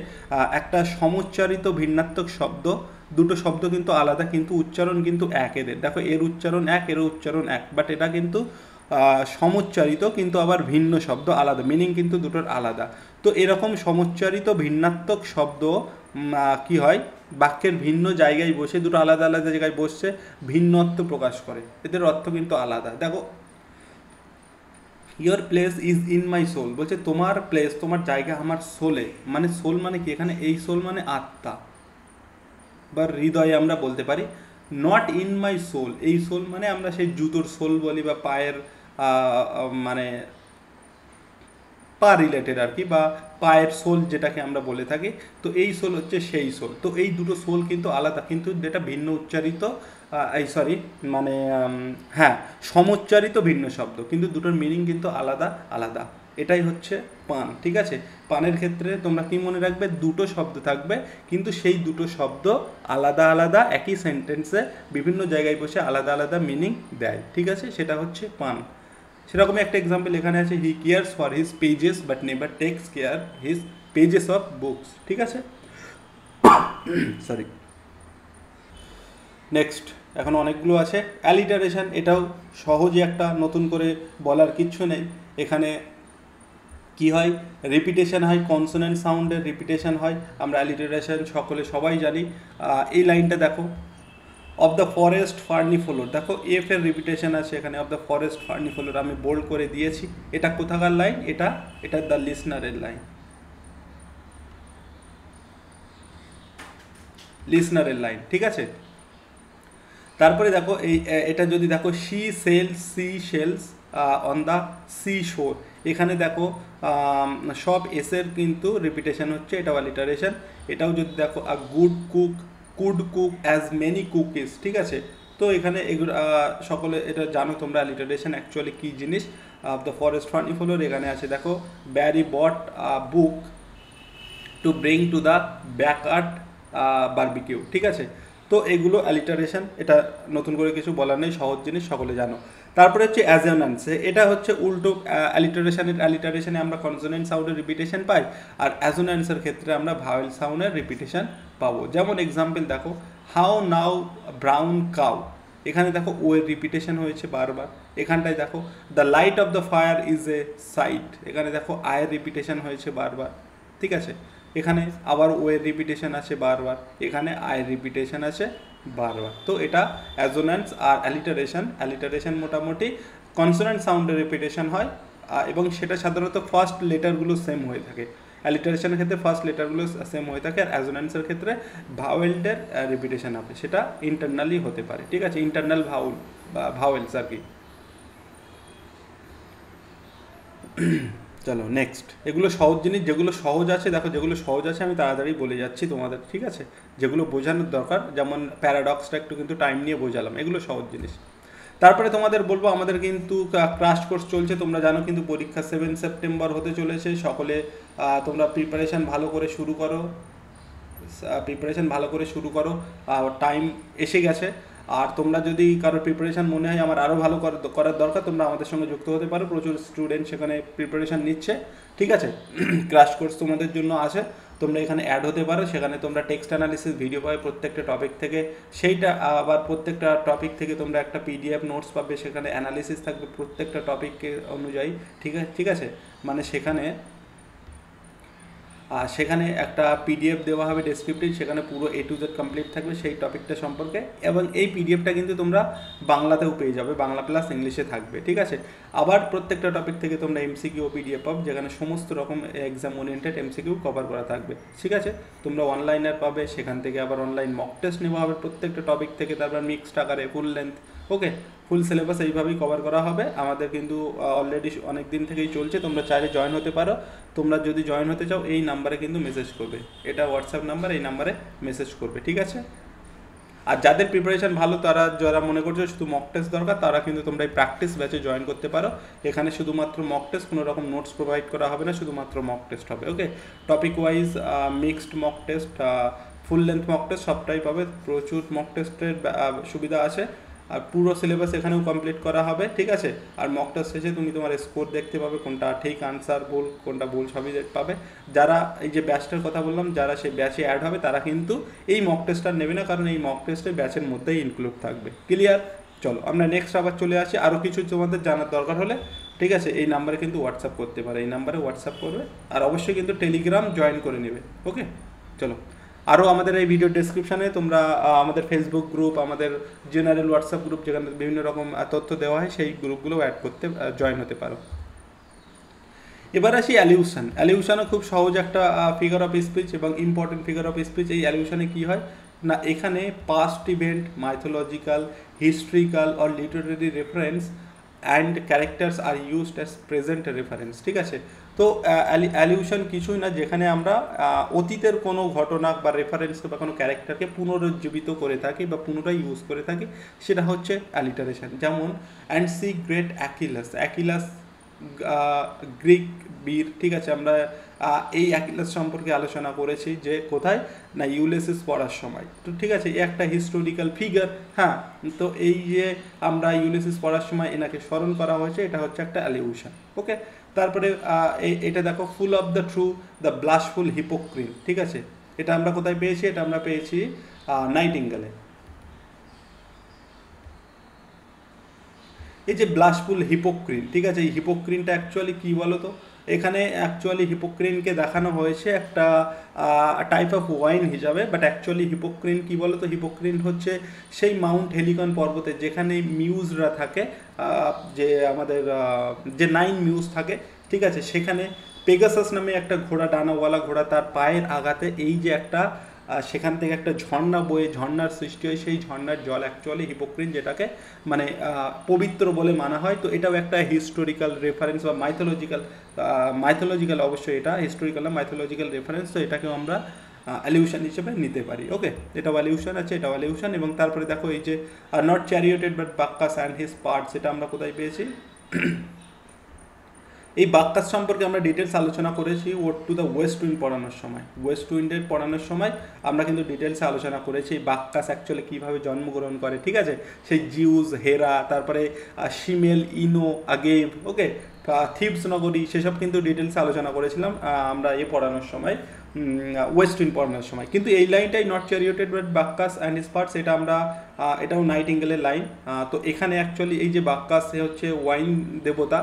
একটা সমুচ্চারিত ভিন্নাত্মক শব্দ, দুটো শব্দ কিন্তু আলাদা, কিন্তু উচ্চারণ কিন্তু এক এদের। দেখো এর উচ্চারণ এক, এর উচ্চারণ এক, বাট এটা কিন্তু সমুচ্চারিত, কিন্তু আবার ভিন্ন শব্দ, আলাদা মিনিং কিন্তু দুটোর আলাদা। তো এরকম সমুচ্চারিত ভিন্নাত্মক শব্দ কি হয়, বাক্যের ভিন্ন জায়গায় বসে, দুটো আলাদা আলাদা জায়গায় বসছে, ভিন্ন অর্থ প্রকাশ করে, এদের অর্থ কিন্তু আলাদা। দেখো your place is in my soul, বলছে তোমার প্লেস, তোমার জায়গা আমার সোলে, মানে সোল মানে কি, এখানে এই সোল মানে আত্মা বা হৃদয়ে আমরা বলতে পারি। নট ইন মাই সোল, এই সোল মানে আমরা সেই জুতোর সোল বলি বা পায়ের মানে পা রিলেটেড আর কি, বা পায়ের সোল যেটাকে আমরা বলে থাকি, তো এই সোল হচ্ছে সেই সোল। তো এই দুটো সোল কিন্তু আলাদা, কিন্তু যেটা ভিন্ন উচ্চারিত, এই সরি মানে হ্যাঁ সমুচ্চারিত ভিন্ন শব্দ, কিন্তু দুটোর মিনিং কিন্তু আলাদা আলাদা। এটাই হচ্ছে পান, ঠিক আছে। পানের ক্ষেত্রে তোমরা কি মনে রাখবে, দুটো শব্দ থাকবে, কিন্তু সেই দুটো শব্দ আলাদা আলাদা একই সেন্টেন্সে বিভিন্ন জায়গায় বসে আলাদা আলাদা মিনিং দেয়, ঠিক আছে, সেটা হচ্ছে পান। সেরকমই একটা এক্সাম্পল এখানে আছে, he cares for his pages but never takes care his pages of books, ঠিক আছে। সরি, নেক্সট এখন অনেকগুলো আছে। অ্যালিটারেশন, এটাও সহজে একটা, নতুন করে বলার কিচ্ছু নেই। এখানে কি হয়, রিপিটেশন হয়, কনসোনেন্ট সাউন্ডের রিপিটেশন হয়, আমরা অ্যালিটারেশন সকলে সবাই জানি। এই লাইনটা দেখো, অফ দ্য ফরেস্ট ফার্নি ফলোর, দেখো এফ এর রিপিটেশন আছে এখানে, অফ দ্য ফরেস্ট ফার্নি ফলোর আমি বোল্ড করে দিয়েছি। এটা কোথাকার লাইন, এটা দ্য লিসনারের লাইন, লিসনারের লাইন, ঠিক আছে। তারপরে দেখো এটা যদি দেখো, C shells on the sea শোর, এখানে দেখো সব এসের কিন্তু রিপিটেশন হচ্ছে, এটাও অ্যালিটারেশন। এটাও যদি দেখো, a good cook could cook as many cookies, ঠিক আছে। তো এখানে এগুলো সকলে এটা জানো তোমরা, অ্যালিটারেশন অ্যাকচুয়ালি কী জিনিস। Of the forest ferny floor, এখানে আছে দেখো, Barry bought book to bring to the backyard barbecue, ঠিক আছে। তো এগুলো অ্যালিটারেশন, এটা নতুন করে কিছু বলার নেই, সহজ জিনিস সকলে জানো। তারপরে হচ্ছে অ্যাজোন্যান্সে, এটা হচ্ছে উল্টো অ্যালিটারেশনে আমরা কনসোনেন্ট সাউন্ডের রিপিটেশন পাই, আর অ্যাজোন্যান্সের ক্ষেত্রে আমরা ভাওয়েল সাউন্ডের রিপিটেশন পাবো। যেমন এক্সাম্পল দেখো, হাউ নাও ব্রাউন কাউ, এখানে দেখো ও এর রিপিটেশন হয়েছে বারবার। এখানটায় দেখো, the light of the fire is a sight, এখানে দেখো আয়ের রিপিটেশন হয়েছে বারবার, ঠিক আছে। এখানে আবার ও এর রিপিটেশন আছে বারবার, এখানে আয়ের রিপিটেশন আছে বারবার। তো এটা অ্যাজোন্যান্স আর অ্যালিটারেশন মোটামুটি কনসোনেন্ট সাউন্ডের রিপিটেশন হয়, এবং সেটা সাধারণত ফার্স্ট লেটারগুলো সেম হয়ে থাকে। অ্যালিটারেশনের ক্ষেত্রে ফার্স্ট লেটারগুলো সেম হয়ে থাকে, আর অ্যাজোন্যান্সের ক্ষেত্রে ভাওয়েলদের রিপিটেশন হবে, সেটা ইন্টারনালি হতে পারে, ঠিক আছে, ইন্টারনাল ভাউল বা ভাওয়েলস আর কি। চলো নেক্সট, এগুলো সহজ জিনিস, যেগুলো সহজ আছে দেখো, যেগুলো সহজ আছে আমি তাড়াতাড়ি বলে যাচ্ছি তোমাদের, ঠিক আছে। যেগুলো বোঝানোর দরকার, যেমন প্যারাডক্সটা একটু কিন্তু টাইম নিয়ে বোঝালাম, এগুলো সহজ জিনিস। তারপরে তোমাদের বলবো, আমাদের কিন্তু ক্রাশ কোর্স চলছে, তোমরা জানো কিন্তু পরীক্ষা 7 সেপ্টেম্বর হতে চলেছে। সকলে তোমরা প্রিপারেশান ভালো করে শুরু করো, টাইম এসে গেছে। আর তোমরা যদি কারোর প্রিপারেশান মনে হয় আমার আরও ভালো করার দরকার, তোমরা আমাদের সঙ্গে যুক্ত হতে পারো, প্রচুর স্টুডেন্ট সেখানে প্রিপারেশান নিচ্ছে, ঠিক আছে। ক্রাশ কোর্স তোমাদের জন্য আছে, তোমরা এখানে অ্যাড হতে পারো, সেখানে তোমরা টেক্সট অ্যানালিসিস ভিডিও পাবে প্রত্যেকটা টপিক থেকে, সেইটা আবার প্রত্যেকটা টপিক থেকে তোমরা একটা পিডিএফ নোটস পাবে, সেখানে অ্যানালিসিস থাকবে প্রত্যেকটা টপিককে অনুযায়ী, ঠিক আছে। মানে সেখানে একটা পিডিএফ দেওয়া হবে ডেসক্রিপটিভ, সেখানে পুরো A to Z কমপ্লিট থাকবে সেই টপিকটা সম্পর্কে, এবং এই পিডিএফটা কিন্তু তোমরা বাংলাতেও পেয়ে যাবে, বাংলা প্লাস ইংলিশে থাকবে, ঠিক আছে। আবার প্রত্যেকটা টপিক থেকে তোমরা এমসিকিউ ও পিডিএফ পাবে, যেখানে সমস্ত রকম এক্সাম ওরিয়েন্টেড এমসিকিউ কভার করা থাকবে, ঠিক আছে। তোমরা অনলাইনের পাবে, সেখান থেকে আবার অনলাইন মক টেস্ট নেওয়া হবে প্রত্যেকটা টপিক থেকে, তারপর মিক্সড আকারে ফুল লেন্থ, ওকে, ফুল সিলেবাস এইভাবেই কভার করা হবে। আমাদের কিন্তু অলরেডি অনেক দিন থেকেই চলছে, তোমরা চাইলে জয়েন হতে পারো। তোমরা যদি জয়েন হতে চাও এই নাম্বারে কিন্তু মেসেজ করবে, এটা হোয়াটসঅ্যাপ নাম্বার, এই নাম্বারে মেসেজ করবে, ঠিক আছে। আর যাদের প্রিপারেশন ভালো, যারা মনে করছো শুধু মক টেস্ট দরকার, তারা কিন্তু তোমরা এই প্র্যাকটিস ব্যাচে জয়েন করতে পারো। এখানে শুধুমাত্র মক টেস্ট, কোনো রকম নোটস প্রোভাইড করা হবে না, শুধুমাত্র মক টেস্ট হবে, okay. Topic wise mixed mock test, full length mock test সবটাই পাবে, প্রচুর মক টেস্টের সুবিধা আছে। আর পুরো সিলেবাস এখানেও কমপ্লিট করা হবে, ঠিক আছে। আর মক টেস্ট শেষে তুমি তোমার স্কোর দেখতে পাবে, কোনটা ঠিক আনসার ভুল, কোনটা ভুল, সবই পাবে। যারা এই যে ব্যাচটার কথা বললাম, যারা সেই ব্যাচে অ্যাড হবে, তারা কিন্তু এই মক টেস্টটা নেবে না, কারণ এই মক টেস্টে ব্যাচের মধ্যেই ইনক্লুড থাকবে, ক্লিয়ার। চলো আমরা নেক্সট আবার চলে আসি, আরও কিছু তোমাদের জানার দরকার হলে, ঠিক আছে, এই নাম্বারে কিন্তু হোয়াটসঅ্যাপ করতে পারে, এই নাম্বারে হোয়াটসঅ্যাপ করবে, আর অবশ্যই কিন্তু টেলিগ্রাম জয়েন করে নেবে, ওকে। চলো, আরও আমাদের এই ভিডিও ডেসক্রিপশানে তোমরা আমাদের ফেসবুক গ্রুপ, আমাদের জেনারেল হোয়াটসঅ্যাপ গ্রুপ, যেখানে বিভিন্ন রকম তথ্য দেওয়া হয়, সেই গ্রুপগুলো জয়েন হতে পারো। এবার আসি অ্যালিউশনও খুব সহজ একটা ফিগার অফ স্পিচ এবং ইম্পর্টেন্ট ফিগার অফ স্পিচ। এই অ্যালিউশনে কী হয়, না এখানে past event, mythological, historical or literary reference and characters are used as present reference, ঠিক আছে। তো অ্যালিউশন কিছুই না যেখানে আমরা অতীতের কোনো ঘটনা বা রেফারেন্স বা কোনো ক্যারেক্টারকে পুনরুজ্জীবিত করে থাকি বা পুনরায় ইউজ করে থাকি, সেটা হচ্ছে অ্যালিটারেশন। যেমন অ্যান্ড সি গ্রেট অ্যাকিলাস, অ্যাকিলাস গ্রিক বীর, ঠিক আছে। আমরা এই অ্যাকিলাস সম্পর্কে আলোচনা করেছি যে কোথায় না ইউলিসিস পড়ার সময়, তো ঠিক আছে, এই একটা হিস্টোরিক্যাল ফিগার। হ্যাঁ, তো এই যে আমরা ইউলিসিস পড়ার সময় এনাকে স্মরণ করা হয়েছে, এটা হচ্ছে একটা অ্যালিউশন। ওকে, তারপরে এটা দেখো, full of the true the blushful Hippocrene, ঠিক আছে। এটা আমরা কোথায় পেয়েছি? এটা আমরা পেয়েছি নাইটিঙ্গেলে। এই যে ব্লাশফুল হিপোক্রিন, ঠিক আছে, এই হিপোক্রিনটা অ্যাকচুয়ালি কী বলো তো? এখানে অ্যাকচুয়ালি হিপোক্রিনকে দেখানো হয়েছে একটা টাইপ অফ ওয়াইন হিসাবে, বাট অ্যাকচুয়ালি হিপোক্রিন কী বলো তো? হিপোক্রিন হচ্ছে সেই মাউন্ট হেলিকন পর্বতে যেখানে মিউজরা থাকে, যে আমাদের যে 9 মিউজ থাকে, ঠিক আছে, সেখানে পেগাসাস নামে একটা ঘোড়া, ডানাওয়ালা ঘোড়া, তার পায়ের আঘাতে এই যে একটা সেখান থেকে একটা ঝর্ণা বয়ে ঝর্ণার সৃষ্টি হয়, সেই ঝর্ণার জল অ্যাকচুয়ালি হিপোক্রিন, যেটাকে মানে পবিত্র বলে মানা হয়। তো এটাও একটা হিস্টোরিক্যাল রেফারেন্স বা মাইথোলজিক্যাল অবশ্যই, এটা হিস্টোরিক্যাল না মাইথোলজিক্যাল রেফারেন্স, তো এটাকেও আমরা অ্যালিউশন হিসেবে নিতে পারি। ওকে, এটাও অ্যালিউশন আছে, এটাও অ্যালিউশন। এবং তারপরে দেখো এই যে not charioted but Bacchus and his pards, এটা আমরা কোথায় পেয়েছি? এই বাক্কাস সম্পর্কে আমরা ডিটেলস আলোচনা করেছি ode to the west wind পড়ানোর সময়। ওয়েস্ট উইন্ডের পড়ানোর সময় আমরা কিন্তু ডিটেলসে আলোচনা করেছি এই বাক্কাস অ্যাকচুয়ালি কীভাবে জন্মগ্রহণ করে, ঠিক আছে। সেই জিউস, হেরা, তারপরে শিমেল, ইনো, আগেভ, ওকে, থিবস নগরী, সেসব কিন্তু ডিটেলসে আলোচনা করেছিলাম আমরা পড়ানোর সময়, ওয়েস্ট উইন্ড পড়ানোর সময়। কিন্তু এই লাইনটাই not charioted but Bacchus and his pards, এটা আমরা এটাও নাইটিঙ্গেলের লাইন। তো এখানে অ্যাকচুয়ালি এই যে বাক্কাস, সে হচ্ছে ওয়াইন দেবতা,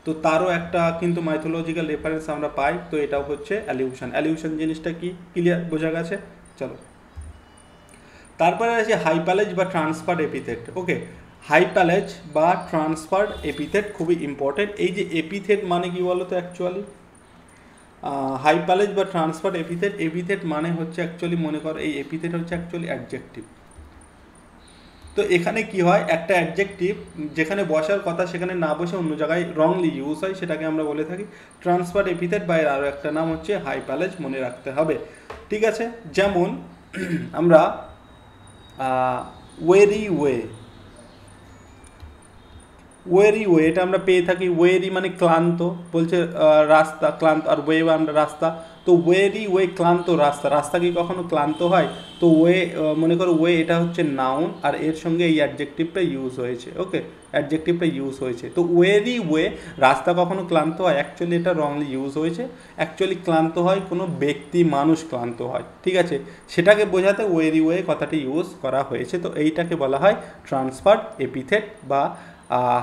তো তারও একটা কিন্তু মাইথোলজিক্যাল রেফারেন্স আমরা পাই। তো এটাও হচ্ছে অ্যালিউশন। অ্যালিউশন জিনিসটা কি ক্লিয়ার বোঝা গেছে? চলো, তারপরে আছে হাইপ্যালেজ বা ট্রান্সফার্ড এপিথেট। ওকে, হাইপ্যালেজ বা ট্রান্সফার্ড এপিথেট খুবই ইম্পর্টেন্ট। এই যে এপিথেট মানে কি বলো তো? অ্যাকচুয়ালি হাইপ্যালেজ বা ট্রান্সফার্ড এপিথেট, এপিথেট মানে হচ্ছে অ্যাকচুয়ালি, মনে করো এই এপিথেট হচ্ছে অ্যাকচুয়ালি অ্যাডজেক্টিভ। তো এখানে কি হয়, একটা অ্যাডজেক্টিভ যেখানে বসার কথা সেখানে না বসে অন্য জায়গায় রংলি ইউজ হয়, সেটাকে আমরা বলে থাকি ট্রান্সফার এপিথেট, বা এর আরও একটা নাম হচ্ছে হাইপ্যালেজ, মনে রাখতে হবে, ঠিক আছে। যেমন আমরা ওয়েরি ওয়ে, ওয়েরি ওয়ে, এটা আমরা পেয়ে থাকি। ওয়েরি মানে ক্লান্ত, বলছে রাস্তা ক্লান্ত, আর ওয়ে আমরা রাস্তা। তো ওয়েরি ওয়ে, ক্লান্ত রাস্তা। রাস্তা কি কখনো ক্লান্ত হয়? তো ওয়ে, মনে করো ওয়ে, এটা হচ্ছে নাউন, আর এর সঙ্গে এই অ্যাডজেক্টিভটা ইউজ হয়েছে। ওকে, অ্যাডজেক্টিভটা ইউজ হয়েছে। তো ওয়েরি ওয়ে, রাস্তা কখনো ক্লান্ত হয়? অ্যাকচুয়ালি এটা রংলি ইউজ হয়েছে। অ্যাকচুয়ালি ক্লান্ত হয় কোনো ব্যক্তি, মানুষ ক্লান্ত হয়, ঠিক আছে, সেটাকে বোঝাতে ওয়েরি ওয়ে কথাটি ইউজ করা হয়েছে। তো এইটাকে বলা হয় ট্রান্সফার্ড এপিথেট বা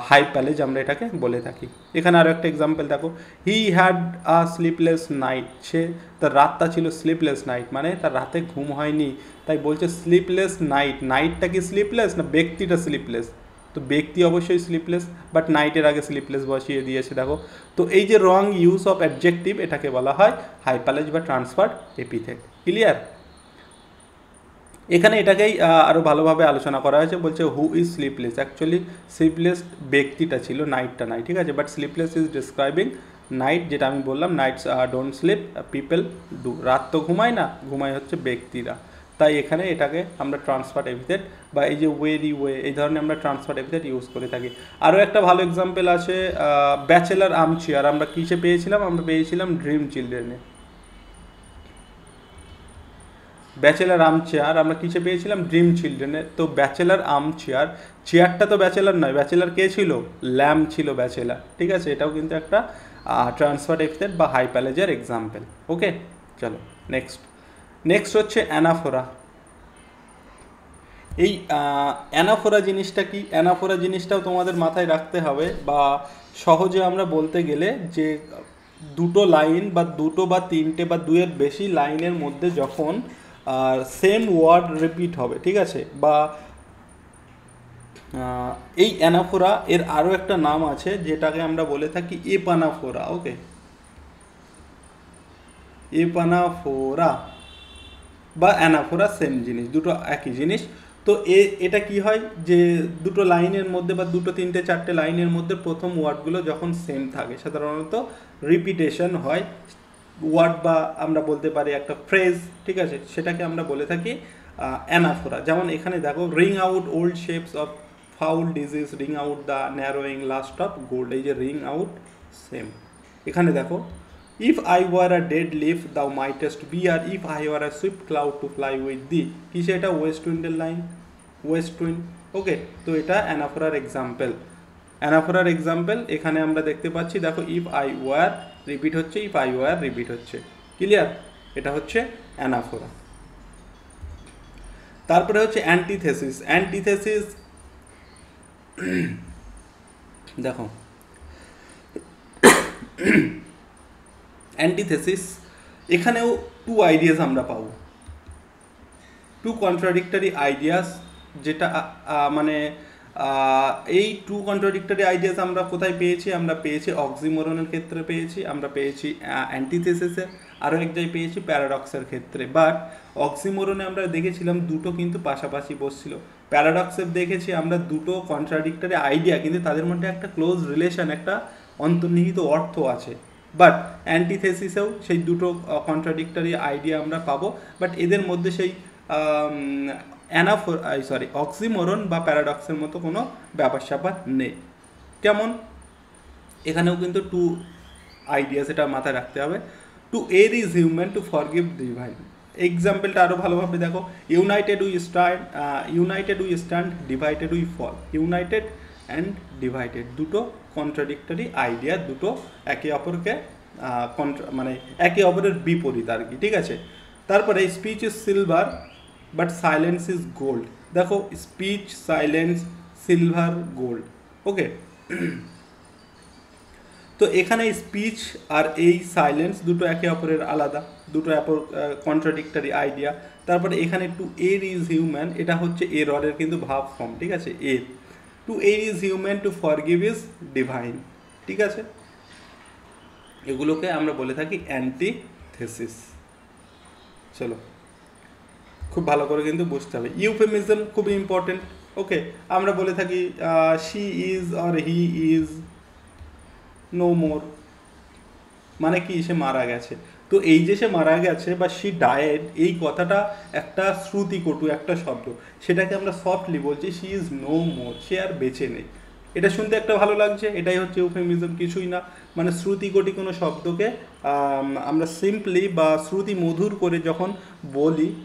হাইপ্যালেজ, আমরা এটাকে বলে থাকি। এখানে আরও একটা এক্সাম্পল দেখো, he had a sleepless night, সে তার রাতটা ছিল স্লিপলেস নাইট, মানে তার রাতে ঘুম হয়নি, তাই বলছে স্লিপলেস নাইট। নাইটটা কি স্লিপলেস না ব্যক্তিটা স্লিপলেস? তো ব্যক্তি অবশ্যই স্লিপলেস, বাট নাইটের আগে স্লিপলেস বসিয়ে দিয়েছে, দেখো। তো এই যে রং ইউজ অফ অ্যাডজেক্টিভ, এটাকে বলা হয় হাইপ্যালেজ বা ট্রান্সফার্ড এপিথেট। ক্লিয়ার? এখানে এটাকেই আরও ভালোভাবে আলোচনা করা হয়েছে, বলছে who is sleepless. Actually sleepless ব্যক্তিটা ছিল, নাইটটা নাই, ঠিক আছে, but sleepless is describing night, যেটা আমি বললাম nights don't sleep, people do. রাত তো ঘুমায় না, ঘুমায় হচ্ছে ব্যক্তিরা। তাই এখানে এটাকে আমরা ট্রান্সফার্ড এপিথেট বা এই যে ওয়েরি ওয়ে, এই ধরনের আমরা ট্রান্সফার্ড এপিথেট ইউজ করে থাকি। আরও একটা ভালো এক্সাম্পল আছে ব্যাচেলার আর্মচেয়ার, আমরা কিসে পেয়েছিলাম? আমরা পেয়েছিলাম ড্রিম চিলড্রেনে। ব্যাচেলার আর্মচেয়ার আমরা কিসে পেয়েছিলাম? ড্রিম চিলড্রেনে। তো ব্যাচেলার আর্মচেয়ার, চেয়ারটা তো ব্যাচেলার নয়, ব্যাচেলার কে ছিল? ল্যাম্প ছিল ব্যাচেলার, ঠিক আছে। এটাও কিন্তু একটা ট্রান্সফার্ড এপিথেট বা হাইপ্যালেজের এক্সাম্পল। ওকে, চলো নেক্সট হচ্ছে অ্যানাফোরা। এই অ্যানাফোরা জিনিসটা কি? অ্যানাফোরা জিনিসটাও তোমাদের মাথায় রাখতে হবে, বা সহজে আমরা বলতে গেলে যে দুটো লাইন বা দুটো বা তিনটে বা দুয়ের বেশি লাইনের মধ্যে যখন সেম ওয়ার্ড রিপিট হবে, ঠিক আছে, বা এই অ্যানাফোরা, এর আরও একটা নাম আছে যেটাকে আমরা বলে থাকি এপানাফোরা। ওকে, এপানাফোরা। বা অ্যানাফোরা সেম জিনিস, দুটো একই জিনিস। তো এটা কি হয় যে দুটো লাইনের মধ্যে বা দুটো তিনটে চারটে লাইনের মধ্যে প্রথম ওয়ার্ডগুলো যখন সেম থাকে সাধারণত রিপিটেশন হয় ওয়ার্ড, বা আমরা বলতে পারি একটা ফ্রেজ, ঠিক আছে, সেটাকে আমরা বলে থাকি অ্যানাফোরা। যেমন এখানে দেখো, ring out old shapes of foul disease, ring out the narrowing lust of gold, এই যে রিং আউট সেম। এখানে দেখো, if I were a dead leaf thou mightest bear, আর if I were a swift cloud to fly with thee, কি সেটা west উইন্ডের line, west wind. Okay, তো এটা অ্যানাফোরার এক্সাম্পল। অ্যানাফোরার এক্সাম্পল এখানে আমরা দেখতে পাচ্ছি, দেখো ইফ আই ওয়ার রিপিট হচ্ছে, ইফ আই ওয়ার রিপিট হচ্ছে, ক্লিয়ার, এটা হচ্ছে অ্যানাফোরা। তারপরে হচ্ছে অ্যান্টিথেসিস। অ্যান্টিথেসিস দেখো, অ্যান্টিথেসিস এখানেও টু আইডিয়াস আমরা পাবো, টু কন্ট্রাডিক্টরি আইডিয়াস, যেটা মানে এই টু কন্ট্রাডিক্টরি আইডিয়াস আমরা কোথায় পেয়েছি? আমরা পেয়েছি অক্সিমোরনের ক্ষেত্রে পেয়েছি, আমরা পেয়েছি অ্যান্টিথেসিসে, আরও এক জায়গায় পেয়েছি প্যারাডক্সের ক্ষেত্রে। বাট অক্সিমোরনে আমরা দেখেছিলাম দুটো কিন্তু পাশাপাশি বসছিল, প্যারাডক্সে দেখেছি আমরা দুটো কন্ট্রাডিক্টরি আইডিয়া কিন্তু তাদের মধ্যে একটা ক্লোজ রিলেশন, একটা অন্তর্নিহিত অর্থ আছে। বাট অ্যান্টিথেসিসেও সেই দুটো কন্ট্রাডিক্টরি আইডিয়া আমরা পাবো, বাট এদের মধ্যে সেই অক্সিমোরন বা প্যারাডক্সের মতো কোনো ব্যাপার স্যাপার নেই। কেমন? এখানেও কিন্তু টু আইডিয়া, সেটা মাথায় রাখতে হবে। To err is human, to forgive divine. এক্সাম্পলটা আরও ভালোভাবে দেখো, united we stand, divided we fall. United and divided দুটো কন্ট্রাডিক্টরি আইডিয়া, দুটো একে অপরকে মানে একে অপরের বিপরীত আর কি, ঠিক আছে। তারপরে speech is silver but silence is gold. দেখো, স্পিচ, সাইলেন্স, সিলভার, গোল্ড। ওকে, তো এখানে স্পিচ আর এই সাইলেন্স দুটো একে অপরের আলাদা, দুটো কন্ট্রাডিক্টরি আইডিয়া। তারপরে এখানে টু এর ইজ হিউম্যান, এটা হচ্ছে এররের কিন্তু ভাব ফর্ম, ঠিক আছে, এর। Two err is human, to forgive is divine, ঠিক আছে। এগুলোকে আমরা বলে থাকি অ্যান্টিথেসিস। চলো, খুব ভালো করে কিন্তু বুঝতে হবে। ইউফেমিজম খুবই ইম্পর্টেন্ট। ওকে, আমরা বলে থাকি she is or he is no more, মানে কি? সে মারা গেছে। তো এই যে সে মারা গেছে বা শি ডায়েড, এই কথাটা একটা শ্রুতিকটু একটা শব্দ, সেটাকে আমরা সফটলি বলছি শি ইজ নো মোর, সে আর বেঁচে নেই। এটা শুনতে একটা ভালো লাগছে, এটাই হচ্ছে ইউফেমিজম, কিছুই না। মানে শ্রুতিকটি কোনো শব্দকে আমরা সিম্পলি বা শ্রুতি মধুর করে যখন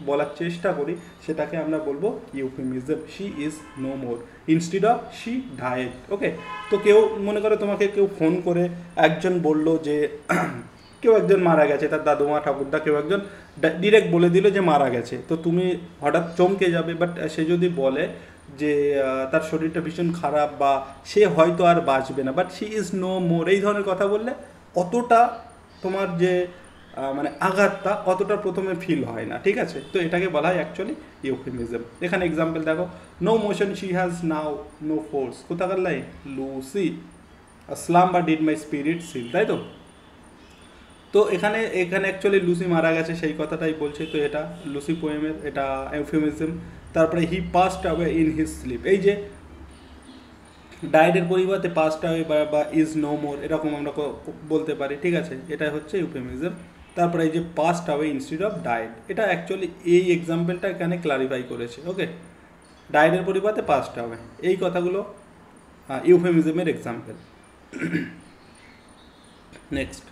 বলার চেষ্টা করি, সেটাকে আমরা বলবো euphemism. She is no more instead of she died. Okay, তো কেউ মনে করো তোমাকে কেউ ফোন করে একজন বলল যে কেউ একজন মারা গেছে, তার দাদুমা, ঠাকুরদা, কেউ একজন ডিরেক্ট বলে দিল যে মারা গেছে, তো তুমি হঠাৎ চমকে যাবে। বাট সে যদি বলে যে তার শরীরটা ভীষণ খারাপ বা সে হয়তো আর বাঁচবে না, but she is no more, এই ধরনের কথা বললে অতটা তোমার যে মানে আঘাতটা অতটা প্রথমে ফিল হয় না, ঠিক আছে। তো এটাকে বলা হয় অ্যাকচুয়ালি ইউফেমিজম। এখানে এক্সাম্পল দেখো, no motion she has now no force, কোথাকার লাইন? Lucy, a slumber did my spirit seal, তাই তো। তো এখানে অ্যাকচুয়ালি লুসি মারা গেছে সেই কথাটাই বলছে, তো এটা লুসি পোয়েমের এটা ইউফেমিজম। তারপরে he passed away in his sleep, এই যে ডায়েডের পরিবর্তে পাস্ট অ্যাওয়ে বা ইজ নো মোর এরকম আমরা বলতে পারি, ঠিক আছে, এটা হচ্ছে ইউফেমিজম। তারপরে এই যে passed away instead of died, এটা অ্যাকচুয়ালি এই এক্সাম্পলটা এখানে ক্লারিফাই করেছে। ওকে, ডায়েডের পরিবর্তে পাস্ট অ্যাওয়ে, এই কথাগুলো ইউফেমিজমের এক্সাম্পল। নেক্সট,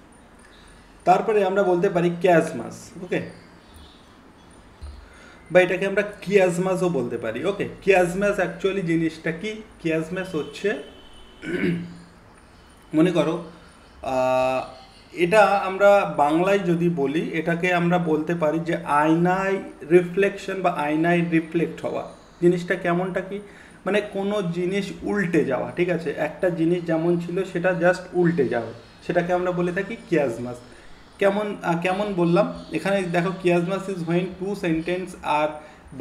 তারপরে আমরা বলতে পারি ক্যাজমাস। ওকে, বা এটাকে আমরা কিয়াজমাসও বলতে পারি। ওকে, কিয়াজমাস অ্যাকচুয়ালি জিনিসটা কি? কিয়াজমাস হচ্ছে, মনে করো এটা আমরা বাংলায় যদি বলি, এটাকে আমরা বলতে পারি যে আয়নায় রিফ্লেকশন বা আয়নায় রিফ্লেক্ট হওয়া। জিনিসটা কেমনটা কি? মানে কোনো জিনিস উল্টে যাওয়া, ঠিক আছে, একটা জিনিস যেমন ছিল সেটা জাস্ট উল্টে যাওয়া, সেটাকে আমরা বলে থাকি কিয়াজমাস। কেমন বললাম? এখানে দেখো, chiasmus is when two sentence are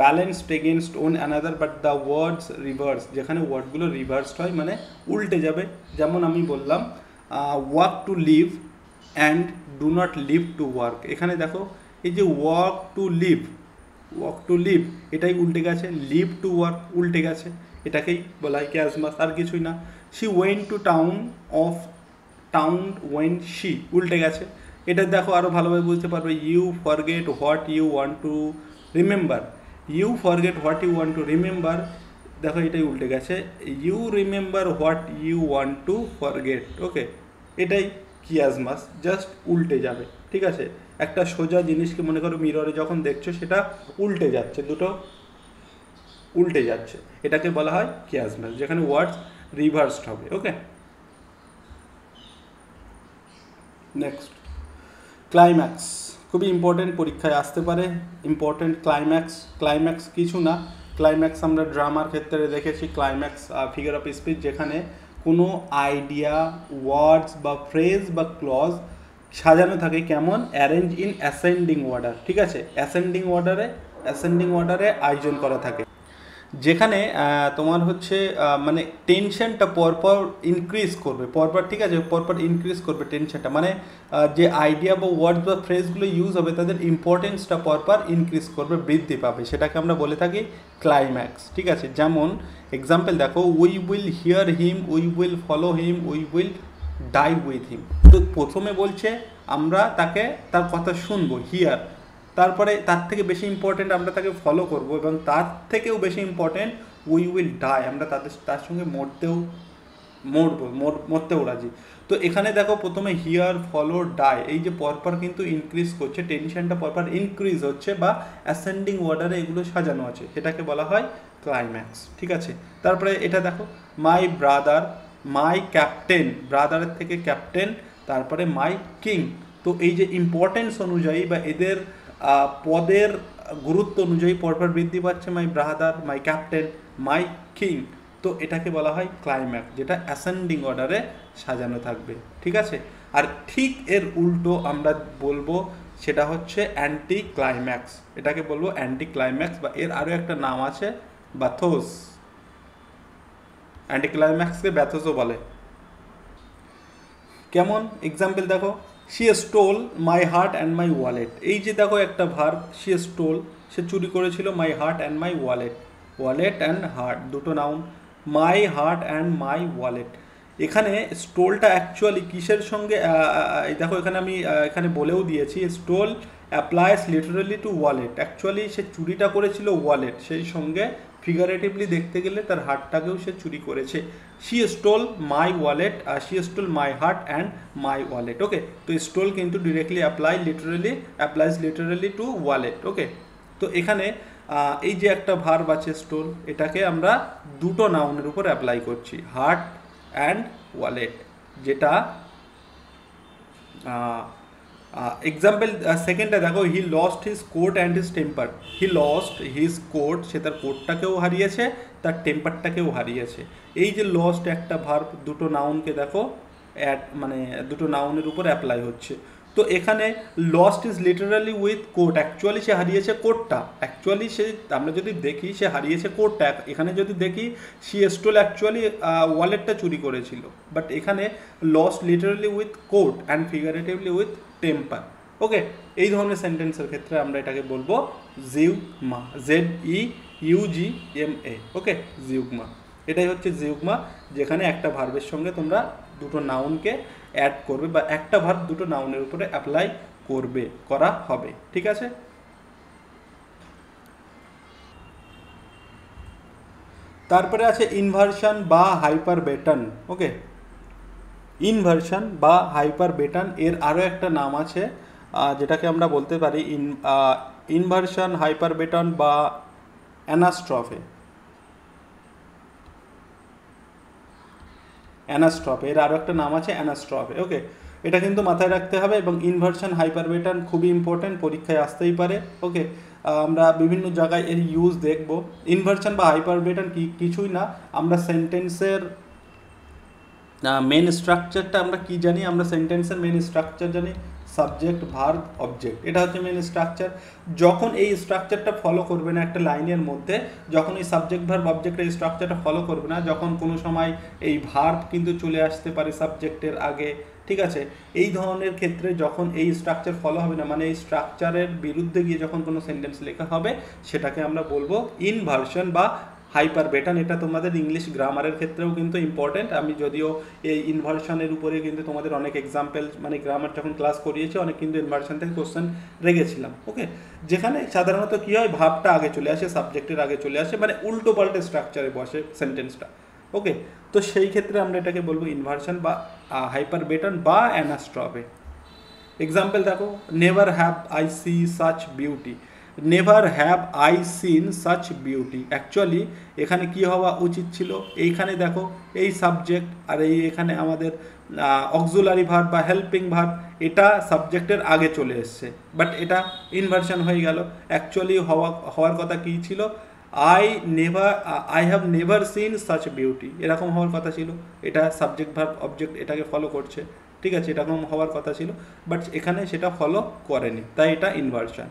balanced against one another but the words reverse, যেখানে ওয়ার্ডগুলো রিভার্সড হয় মানে উল্টে যাবে। যেমন আমি বললাম work to live and do not live to work. এখানে দেখো, এই যে work to live, work to live, এটাই উল্টে গেছে। লিভ টু ওয়ার্ক উল্টে গেছে, এটাকেই বলা হয় ক্যাজমাস, আর কিছুই না। She went to town went she, উল্টে গেছে। এটা দেখো আরও ভালোভাবে বুঝতে পারবে। You forget what you want to remember, you forget what you want to remember, দেখো এটাই উল্টে গেছে। You remember what you want to forget. Okay, এটাই কিয়াজমাস, জাস্ট উল্টে যাবে। ঠিক আছে, একটা সোজা জিনিসকে মনে করো মিররে যখন দেখছো সেটা উল্টে যাচ্ছে, দুটো উল্টে যাচ্ছে, এটাকে বলা হয় কিয়াজমাস, যেখানে ওয়ার্ডস রিভার্সড হবে। ওকে, নেক্সট ক্লাইম্যাক্স, খুবই ইম্পর্টেন্ট, পরীক্ষায় আসতে পারে ইম্পর্টেন্ট। ক্লাইম্যাক্স কিছু না, ক্লাইম্যাক্স আমরা ড্রামার ক্ষেত্রে দেখেছি। ক্লাইম্যাক্স ফিগার অফ স্পিচ, যেখানে কোনো আইডিয়া, ওয়ার্ডস বা ফ্রেজ বা ক্লজ সাজানো থাকে কেমন, অ্যারেঞ্জ ইন অ্যাসেন্ডিং অর্ডার। ঠিক আছে, অ্যাসেন্ডিং অর্ডারে আয়োজন করা থাকে, যেখানে তোমার হচ্ছে মানে টেনশনটা পরপর ইনক্রিজ করবে, পরপর, ঠিক আছে, পরপর ইনক্রিজ করবে টেনশনটা, মানে যে আইডিয়া বা ওয়ার্ড বা ফ্রেজগুলো ইউজ হবে তাদের ইম্পর্টেন্সটা পরপর ইনক্রিজ করবে, বৃদ্ধি পাবে, সেটাকে আমরা বলে থাকি ক্লাইম্যাক্স। ঠিক আছে, যেমন এক্সাম্পল দেখো, we will hear him, we will follow him, we will die with him. তো প্রথমে বলছে আমরা তাকে, তার কথা শুনবো, হিয়ার, তারপরে তার থেকে বেশি ইম্পর্টেন্ট আমরা তাকে ফলো করব, এবং তার থেকেও বেশি ইম্পর্টেন্ট উই উইল ডাই, আমরা তার সঙ্গে মরতেও রাজি। তো এখানে দেখো প্রথমে হিয়ার, ফলো, ডাই, এই যে পরপর কিন্তু ইনক্রিজ করছে, টেনশনটা পরপর ইনক্রিজ হচ্ছে, বা অ্যাসেন্ডিং অর্ডারে এগুলো সাজানো আছে, সেটাকে বলা হয় ক্লাইম্যাক্স। ঠিক আছে, তারপরে এটা দেখো, মাই ব্রাদার, মাই ক্যাপ্টেন, ব্রাদারের থেকে ক্যাপ্টেন, তারপরে মাই কিং। তো এই যে ইম্পর্টেন্স অনুযায়ী বা এদের পদের গুরুত্ব অনুযায়ী পরপর বৃদ্ধি পাচ্ছে, my brother, my captain, my king. তো এটাকে বলা হয় ক্লাইম্যাক্স, যেটা অ্যাসেন্ডিং অর্ডারে সাজানো থাকবে। ঠিক আছে, আর ঠিক এর উল্টো আমরা বলবো, সেটা হচ্ছে অ্যান্টি ক্লাইম্যাক্স, এটাকে বলবো অ্যান্টি ক্লাইম্যাক্স, বা এর আরও একটা নাম আছে ব্যাথোস। অ্যান্টি ক্লাইম্যাক্সকে ব্যাথোসও বলে। কেমন এক্সাম্পল দেখো, she stole my heart and my wallet, এই যে দেখো একটা ভার্ব, শি স্টোল, সে চুরি করেছিল, my heart and my wallet, wallet and heart দুটো noun, my heart and my wallet. এখানে স্টোলটা অ্যাকচুয়ালি কিসের সঙ্গে, দেখো এখানে আমি এখানে বলেও দিয়েছি, stole applies literally to wallet, actually সে চুরিটা করেছিল ওয়ালেট, সেই সঙ্গে ফিগারেটিভলি দেখতে গেলে তার হার্টটাকেও সে চুরি করেছে। শি স্টোল মাই ওয়ালেট, আর she stole my heart and my wallet. Okay, তো স্টোল কিন্তু directly applies literally to wallet. Okay, তো এখানে এই যে একটা ভার্ব আছে স্টোল, এটাকে আমরা দুটো নাউনের উপর অ্যাপ্লাই করছি, হার্ট অ্যান্ড ওয়ালেট, যেটা এক্সাম্পল সেকেন্ডটা দেখো, he lost his coat and his temper, he lost his coat, সে তার কোটটাকেও হারিয়েছে, তার টেম্পারটাকেও হারিয়েছে। এই যে লস্ট একটা ভার্ব, দুটো নাউনকে দেখো মানে দুটো নাউনের উপর অ্যাপ্লাই হচ্ছে। তো এখানে lost is literally with coat, actually সে হারিয়েছে কোটটা, অ্যাকচুয়ালি সে, আমরা যদি দেখি সে হারিয়েছে কোটটা, এখানে যদি দেখি সি স্টোল অ্যাকচুয়ালি ওয়ালেটটা চুরি করেছিল, বাট এখানে lost literally with coat and figuratively with temper. Okay, এই ধরনের সেন্টেন্সের ক্ষেত্রে আমরা এটাকে বলবো জিউগমা, ZEUGMA। ওকে, জিউগমা, এটাই হচ্ছে জিউগমা, যেখানে একটা ভার্বের সঙ্গে তোমরা দুটো নাউনকে অ্যাড করবে, বা একটা ভার্ব দুটো নাউনের উপরে অ্যাপ্লাই করা হবে। ঠিক আছে, তারপরে আছে ইনভার্সন বা হাইপারবেটন। ওকে, ইনভার্সন বা হাইপারবেটন, এর আরও একটা নাম আছে, যেটাকে আমরা বলতে পারি ইনভার্সন, হাইপারবেটন বা অ্যানাস্ট্রফে। এর আরও একটা নাম আছে অ্যানাস্ট্রফে। ওকে, এটা কিন্তু মাথায় রাখতে হবে, এবং ইনভার্সন হাইপারবেটন খুবই ইম্পর্টেন্ট, পরীক্ষায় আসতেই পারে। ওকে, আমরা বিভিন্ন জায়গায় এর ইউজ দেখব। ইনভার্সন বা হাইপারবেটন কিছুই না, আমরা সেন্টেন্সের মেন স্ট্রাকচারটা আমরা কি জানি, আমরা সেন্টেন্সের মেন স্ট্রাকচার জানি, সাবজেক্ট ভার্ব অবজেক্ট, এটা হচ্ছে মেন স্ট্রাকচার। যখন এই স্ট্রাকচারটা ফলো করবে না একটা লাইনের মধ্যে, যখন এই সাবজেক্ট ভার্ব অবজেক্টের এই স্ট্রাকচারটা ফলো করবে না, যখন কোনো সময় এই ভার্ব কিন্তু চলে আসতে পারে সাবজেক্টের আগে, ঠিক আছে, এই ধরনের ক্ষেত্রে যখন এই স্ট্রাকচার ফলো হবে না, মানে এই স্ট্রাকচারের বিরুদ্ধে গিয়ে যখন কোনো সেন্টেন্স লেখা হবে, সেটাকে আমরা বলবো ইনভার্সন বা হাইপারবেটন। এটা তোমাদের ইংলিশ গ্রামারের ক্ষেত্রেও কিন্তু ইম্পর্টেন্ট। আমি যদিও এই ইনভার্সনের উপরে কিন্তু তোমাদের অনেক এক্সাম্পল, মানে গ্রামার যখন ক্লাস করিয়েছি অনেক কিন্তু ইনভার্সন থেকে কোশ্চেন রেখেছিলাম, ওকে, যেখানে সাধারণত কী হয়, ভাবটা আগে চলে আসে, সাবজেক্টের আগে চলে আসে, মানে উল্টো পাল্টে স্ট্রাকচারে বসে সেন্টেন্সটা, ওকে। তো সেই ক্ষেত্রে আমরা এটাকে বলবো ইনভার্সন বা হাইপারবেটন বা অ্যানাস্ট্রফে। এক্সাম্পল দেখো, never have I see such beauty. Never have I seen such beauty, actually এখানে কি হওয়া উচিত ছিল, এইখানে দেখো এই সাবজেক্ট আর এই এখানে আমাদের অক্সিলারি ভার্ব বা হেল্পিং ভার্ব, এটা সাবজেক্টের আগে চলে এসছে, বাট এটা ইনভার্সন হয়ে গেল। অ্যাকচুয়ালি হওয়ার কথা কী ছিল, I have never seen such beauty, এরকম হওয়ার কথা ছিল। এটা সাবজেক্ট ভার্ব অবজেক্ট এটাকে ফলো করছে, ঠিক আছে, এরকম হওয়ার কথা ছিল, বাট এখানে সেটা ফলো করেনি, তাই এটা ইনভার্সন।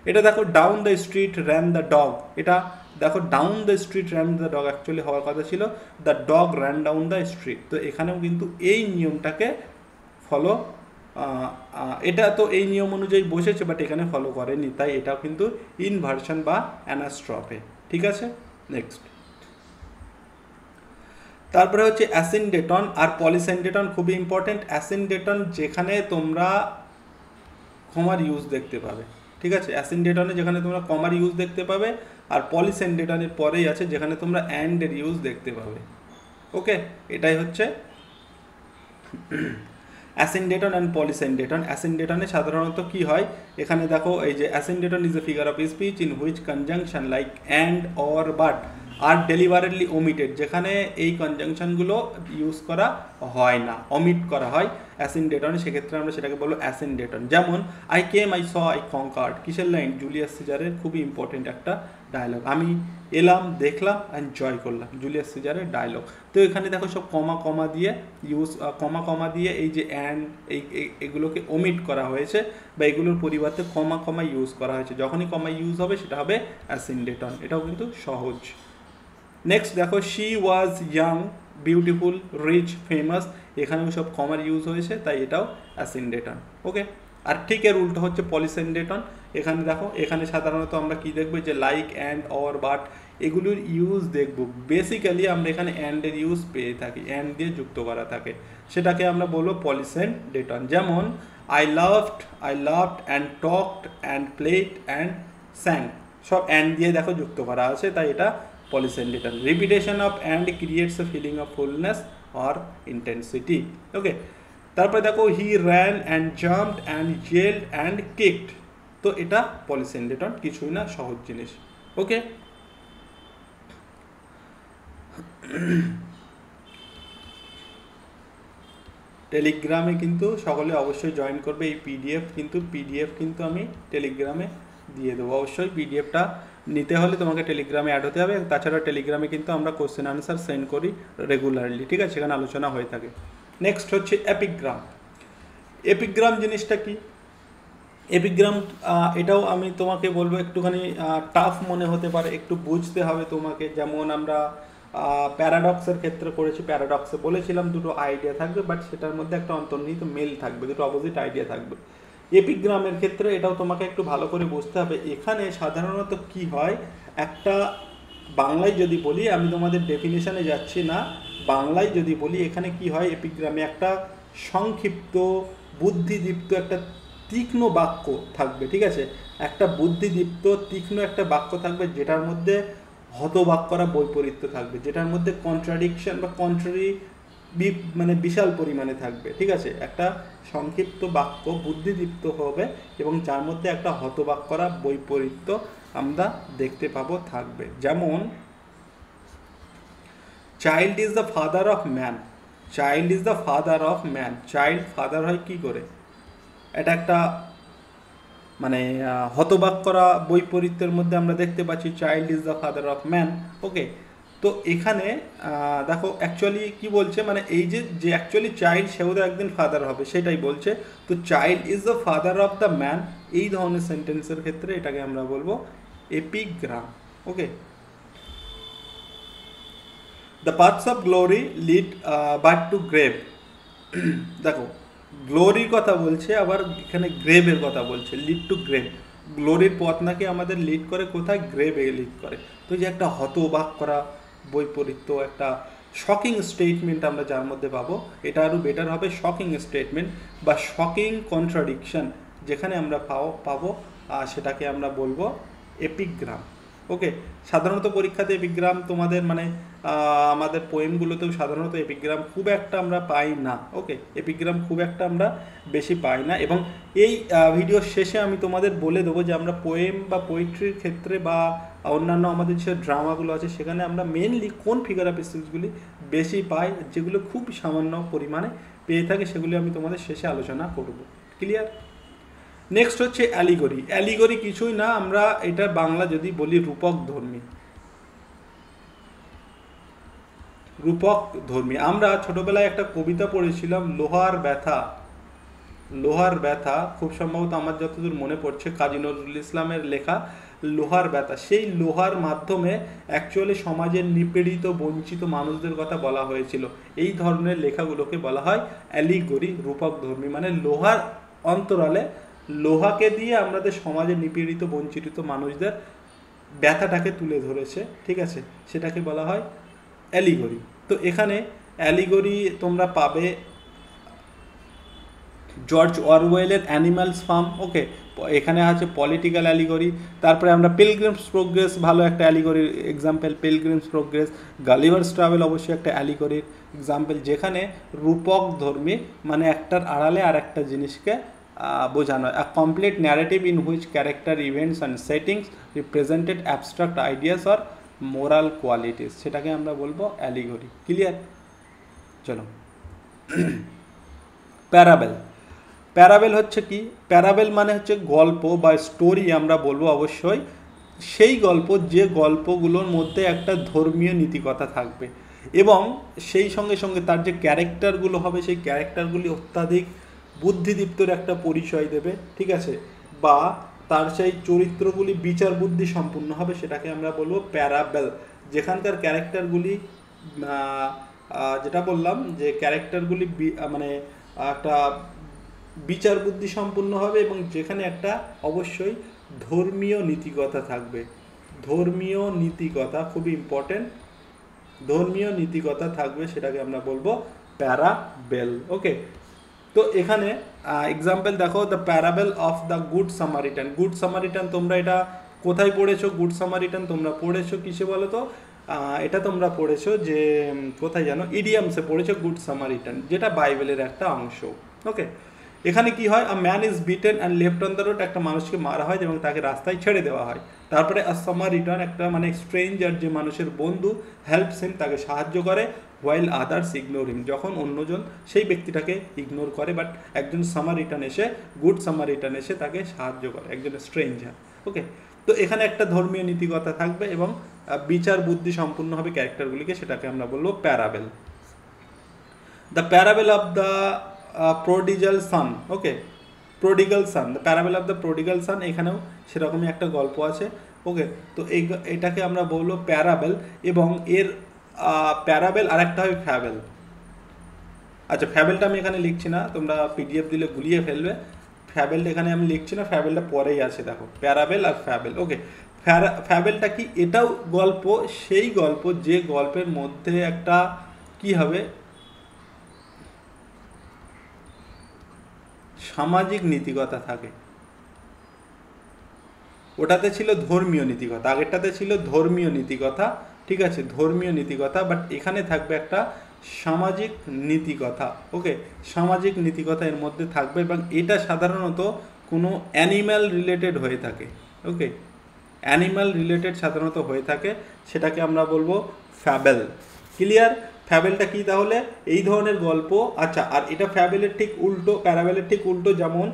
এটা দেখো, down the street ran the dog, এটা দেখো down the street ran the dog, actually হওয়ার কথা ছিল the dog ran down the street. তো এখানেও কিন্তু এই নিয়মটাকে ফলো, এটা তো এই নিয়ম অনুযায়ী বসেছে, বাট এখানে ফলো করেনি, তাই এটাও কিন্তু ইনভার্সন বা অ্যানাস্ট্রফে, ঠিক আছে। নেক্সট, তারপরে হচ্ছে অ্যাসিন্ডেটন আর পলিসেন্ডেটন, খুবই ইম্পর্টেন্ট। অ্যাসিন্ডেটন যেখানে তোমরা কমার ইউজ দেখতে পাবে, ঠিক আছে, অ্যাসিন্ডেটনে যেখানে তোমরা কমার ইউজ দেখতে পাবে, আর পলিসেন্ডেটনের পরেই আছে যেখানে তোমরা অ্যান্ডের ইউজ দেখতে পাবে, ওকে। এটাই হচ্ছে অ্যাসিন্ডেটন অ্যান্ড পলিসেন্ডেটন। অ্যাসিন্ডেটনে সাধারণত কি হয়, এখানে দেখো এই যে asyndeton is a figure of speech in which conjunction like and or but are deliberately omitted, যেখানে এই কনজাংশনগুলো ইউজ করা হয় না, অমিট করা হয় অ্যাসিন্ডেটনে, সেক্ষেত্রে আমরা সেটাকে বলবো অ্যাসিন্ডেটন। যেমন I came I saw I conquered, কিসের লাইন, জুলিয়াস সিজারের, খুবই ইম্পর্টেন্ট একটা ডায়লগ। আমি এলাম, দেখলাম, এনজয় করলাম, জুলিয়াস সিজারের ডায়লগ। তো এখানে দেখো সব কমা দিয়ে ইউজ, কমা দিয়ে এই যে অ্যান্ড এগুলোকে ওমিট করা হয়েছে, বা এগুলোর পরিবর্তে কমা ইউজ করা হয়েছে। যখনই কমা ইউজ হবে সেটা হবে অ্যাসিন্ডেটন, এটাও কিন্তু সহজ। নেক্সট দেখো, she was young beautiful rich famous, এখানেও সব কমার ইউজ হয়েছে, তাই এটাও অ্যাসিন্ডেটন, ওকে। আর ঠিক এর উল্টো হচ্ছে পলিসেন্ডেটন। এখানে দেখো, এখানে সাধারণত আমরা কি দেখবো, যে লাইক অ্যান্ড অর বাট এগুলোর ইউজ দেখব। বেসিক্যালি আমরা এখানে অ্যান্ডের ইউজ পেয়ে থাকি, অ্যান্ড দিয়ে যুক্ত করা থাকে, সেটাকে আমরা বলবো পলিসেন্ডেটন। যেমন I loved and talked and played and sang, সব অ্যান্ড দিয়ে দেখো যুক্ত করা আছে, তাই এটা polysyndeton. Repetition of and creates a feeling of fullness or intensity, okay. তারপরে দেখো, he ran and jumped and yelled and kicked, তো এটা পলিসেন্ডেটন, কিছুই না, সহজ জিনিস, ওকে। টেলিগ্রামে কিন্তু সকলে অবশ্যই জয়েন করবে, এই পিডিএফ কিন্তু আমি টেলিগ্রামে দিয়ে দেবো। অবশ্যই পিডিএফটা নিতে হলে তোমাকে টেলিগ্রামে অ্যাড হতে হবে। তাছাড়া টেলিগ্রামে কিন্তু আমরা কোশ্চেন আনসার সেন্ড করি রেগুলারলি, ঠিক আছে, সেখানে আলোচনা হয়ে থাকে। নেক্সট হচ্ছে এপিগ্রাম। এপিগ্রাম জিনিসটা কি, এপিগ্রাম এটাও আমি তোমাকে বলবো একটুখানি টাফ মনে হতে পারে, একটু বুঝতে হবে তোমাকে। যেমন আমরা প্যারাডক্সের ক্ষেত্রে করেছি, প্যারাডক্সে বলেছিলাম দুটো আইডিয়া থাকবে, বাট সেটার মধ্যে একটা অন্তর্নিহিত মেল থাকবে, দুটো অপোজিট আইডিয়া থাকবে। এপিগ্রামের ক্ষেত্রে এটাও তোমাকে একটু ভালো করে বুঝতে হবে। এখানে সাধারণত কি হয়, একটা বাংলায় যদি বলি, আমি তোমাদের ডেফিনেশনে যাচ্ছি না, বাংলায় যদি বলি, এখানে কি হয়, এপিগ্রামে একটা সংক্ষিপ্ত বুদ্ধিদীপ্ত একটা তীক্ষ্ণ বাক্য থাকবে, ঠিক আছে, একটা বুদ্ধিদীপ্ত তীক্ষ্ণ একটা বাক্য থাকবে, যেটার মধ্যে হতবাক্যরা বৈপরীত্য থাকবে, যেটার মধ্যে কন্ট্রাডিকশন বা কন্ট্রারি মানে বিশাল পরিমাণে থাকবে, ঠিক আছে। একটা সংক্ষিপ্ত বাক্য বুদ্ধিদীপ্ত হবে এবং যার মধ্যে একটা হতবাক্যরা বৈপরীত্য আমরা দেখতে পাবো থাকবে। যেমন child is the father of man, child is the father of man, child father হয় কি করে, এটা একটা মানে হতবাক করা বৈপরীত্যের মধ্যে আমরা দেখতে পাচ্ছি child is the father of man, okay. তো এখানে দেখো অ্যাকচুয়ালি কি বলছে, মানে এই যে অ্যাকচুয়ালি চাইল্ড সেও তো একদিন ফাদার হবে সেটাই বলছে। তো child is the father of the man, এই ধরনের সেন্টেন্সের ক্ষেত্রে এটাকে আমরা বলবো epigram. Okay, the paths of glory lead but to grave. দেখো গ্লোরির কথা বলছে, আবার এখানে গ্রেভের কথা বলছে, লিড টু গ্রেভ। গ্লোরির পথ নাকি আমাদের লিড করে কোথায়? গ্রেভে লিড করে। তো যে একটা হতবাক করা বৈপরীত্য, একটা শকিং স্টেটমেন্ট আমরা যার মধ্যে পাবো, এটা আরও বেটার হবে শকিং স্টেটমেন্ট বা শকিং কন্ট্রাডিকশন যেখানে আমরা পাবো সেটাকে আমরা বলবো এপিগ্রাম। ওকে, সাধারণত পরীক্ষাতে এপিগ্রাম তোমাদের মানে আমাদের পোয়েমগুলোতেও সাধারণত এপিগ্রাম খুব একটা আমরা পাই না। ওকে, এপিগ্রাম খুব একটা আমরা বেশি পাই না। এবং এই ভিডিওর শেষে আমি তোমাদের বলে দেবো যে আমরা পোয়েম বা পোয়েট্রির ক্ষেত্রে বা অন্যান্য আমাদের যে ড্রামাগুলো আছে সেখানে আমরা মেনলি কোন ফিগার অফ স্পিচগুলি বেশি পাই, যেগুলো খুব সামান্য পরিমাণে পেয়ে থাকে, সেগুলি আমি তোমাদের শেষে আলোচনা করব। ক্লিয়ার? নেক্সট হচ্ছে অ্যালিগরি। অ্যালিগরি কিছুই না, আমরা এটা বাংলা যদি বলি রূপক ধর্মী। রূপক ধর্মী, আমরা ছোটবেলায় একটা কবিতা পড়েছিলাম লোহার ব্যথা। লোহার ব্যথা খুব সম্ভবত আমার যতদূর মনে পড়ছে কাজী নজরুল ইসলামের লেখা লোহার ব্যথা। সেই লোহার মাধ্যমে অ্যাকচুয়ালি সমাজের নিপীড়িত বঞ্চিত মানুষদের কথা বলা হয়েছিল। এই ধরনের লেখাগুলোকে বলা হয় অ্যালিগরি, রূপক ধর্মী। মানে লোহার অন্তরালে লোহাকে দিয়ে আমাদের সমাজের নিপীড়িত বঞ্চিত মানুষদের ব্যথাটাকে তুলে ধরেছে, ঠিক আছে, সেটাকে বলা হয় অ্যালিগরি। তো এখানে অ্যালিগরি তোমরা পাবে জর্জ অরওয়েলের অ্যানিমালস ফার্ম। ওকে, এখানে আছে পলিটিক্যাল অ্যালিগরি। তারপরে আমরা পিলগ্রিমস প্রোগ্রেস, ভালো একটা অ্যালিগরির example Pilgrim's Progress. Gulliver's Travel অবশ্যই একটা অ্যালিগরির এক্সাম্পল, যেখানে রূপক ধর্মী মানে একটার আড়ালে আর একটা জিনিসকে বোঝানো হয়। A complete narrative in which character, events and settings represented abstract ideas or moral qualities, সেটাকে আমরা বলবো অ্যালিগরি। ক্লিয়ার? চলো, প্যারাবেল। প্যারাবেল হচ্ছে কি? প্যারাবেল মানে হচ্ছে গল্প বা স্টোরি আমরা বলবো অবশ্যই সেই গল্প যে গল্পগুলোর মধ্যে একটা ধর্মীয় নীতিকথা থাকবে এবং সেই সঙ্গে সঙ্গে তার যে ক্যারেক্টারগুলো হবে সেই ক্যারেক্টারগুলি অত্যাধিক বুদ্ধিদীপ্তর একটা পরিচয় দেবে, ঠিক আছে, বা তার সেই চরিত্রগুলি বিচার বুদ্ধি সম্পূর্ণ হবে, সেটাকে আমরা বলবো প্যারাবেল। যেখানকার ক্যারেক্টারগুলি যেটা বললাম যে ক্যারেক্টারগুলি মানে একটা বিচার বুদ্ধি সম্পূর্ণ হবে এবং যেখানে একটা অবশ্যই ধর্মীয় নীতিকথা থাকবে। ধর্মীয় নীতিকথা খুবই ইম্পর্টেন্ট, ধর্মীয় নীতিকথা থাকবে, সেটাকে আমরা বলবো প্যারাবেল। ওকে, তো এখানে এক্সাম্পল দেখো, the parable of the good Samaritan. Good Samaritan তোমরা এটা কোথায় পড়েছো? গুড সামারিটান তোমরা পড়েছো কিসে বলো তো? এটা তোমরা পড়েছো যে কোথায় জানো, ইডিয়ামসে পড়েছো গুড সামারিটান, যেটা বাইবেলের একটা অংশ। ওকে, এখানে কি হয়? A man is beaten and left on the road, একটা মানুষকে মারা হয় এবং তাকে রাস্তায় ছেড়ে দেওয়া হয়। তারপরে আ সামারিটান, একটা মানে স্ট্রেঞ্জার যে মানুষের বন্ধু, হেল্পস হিম, তাকে সাহায্য করে, হোয়াইল আদার্স ইগনোর হিম, যখন অন্যজন সেই ব্যক্তিটাকে ইগনোর করে, বাট একজন সামারিটান এসে, গুড সামারিটান এসে তাকে সাহায্য করে, একজন স্ট্রেঞ্জার। ওকে, তো এখানে একটা ধর্মীয় নীতিকথা থাকবে এবং বিচার বুদ্ধি সম্পূর্ণ হবে ক্যারেক্টারগুলিকে, সেটাকে আমরা বলবো parable. The parable of the prodigal son. Okay, prodigal son, the parable of the prodigal son, এখানেও সেরকমই একটা গল্প আছে। ওকে, তো এটাকে আমরা বলবো প্যারাবেল এবং এর প্যারাবেল আর একটা হয় ফ্যাবেল। আচ্ছা, ফ্যাবেলটা আমি এখানে লিখছি না, তোমরা পিডিএফ দিলে গুলিয়ে ফেলবে। ফ্যাবেলটা এখানে আমি লিখছি না, ফ্যাবেলটা পরেই আছে, দেখো প্যারাবেল আর ফ্যাবেল। ওকে, ফ্যাবেলটা কি? এটাও গল্প, সেই গল্প যে গল্পের মধ্যে একটা কি হবে, সামাজিক নীতিকথা থাকে। ওটাতে ছিল ধর্মীয় নীতিকথা, আগেরটাতে ছিল ধর্মীয় নীতিকথা, ঠিক আছে, ধর্মীয় নীতিকথা, বাট এখানে থাকবে একটা সামাজিক নীতিকথা। ওকে, সামাজিক নীতিকথা এর মধ্যে থাকবে এবং এটা সাধারণত কোনো অ্যানিম্যাল রিলেটেড হয়ে থাকে। ওকে, অ্যানিম্যাল রিলেটেড সাধারণত হয়ে থাকে, সেটাকে আমরা বলবো ফ্যাবেল। ক্লিয়ার? ফ্যাবেলটা কি তাহলে? এই ধরনের গল্প। আচ্ছা, আর এটা ফ্যাবেলের ঠিক উল্টো, প্যারাবেলের ঠিক উল্টো। যেমন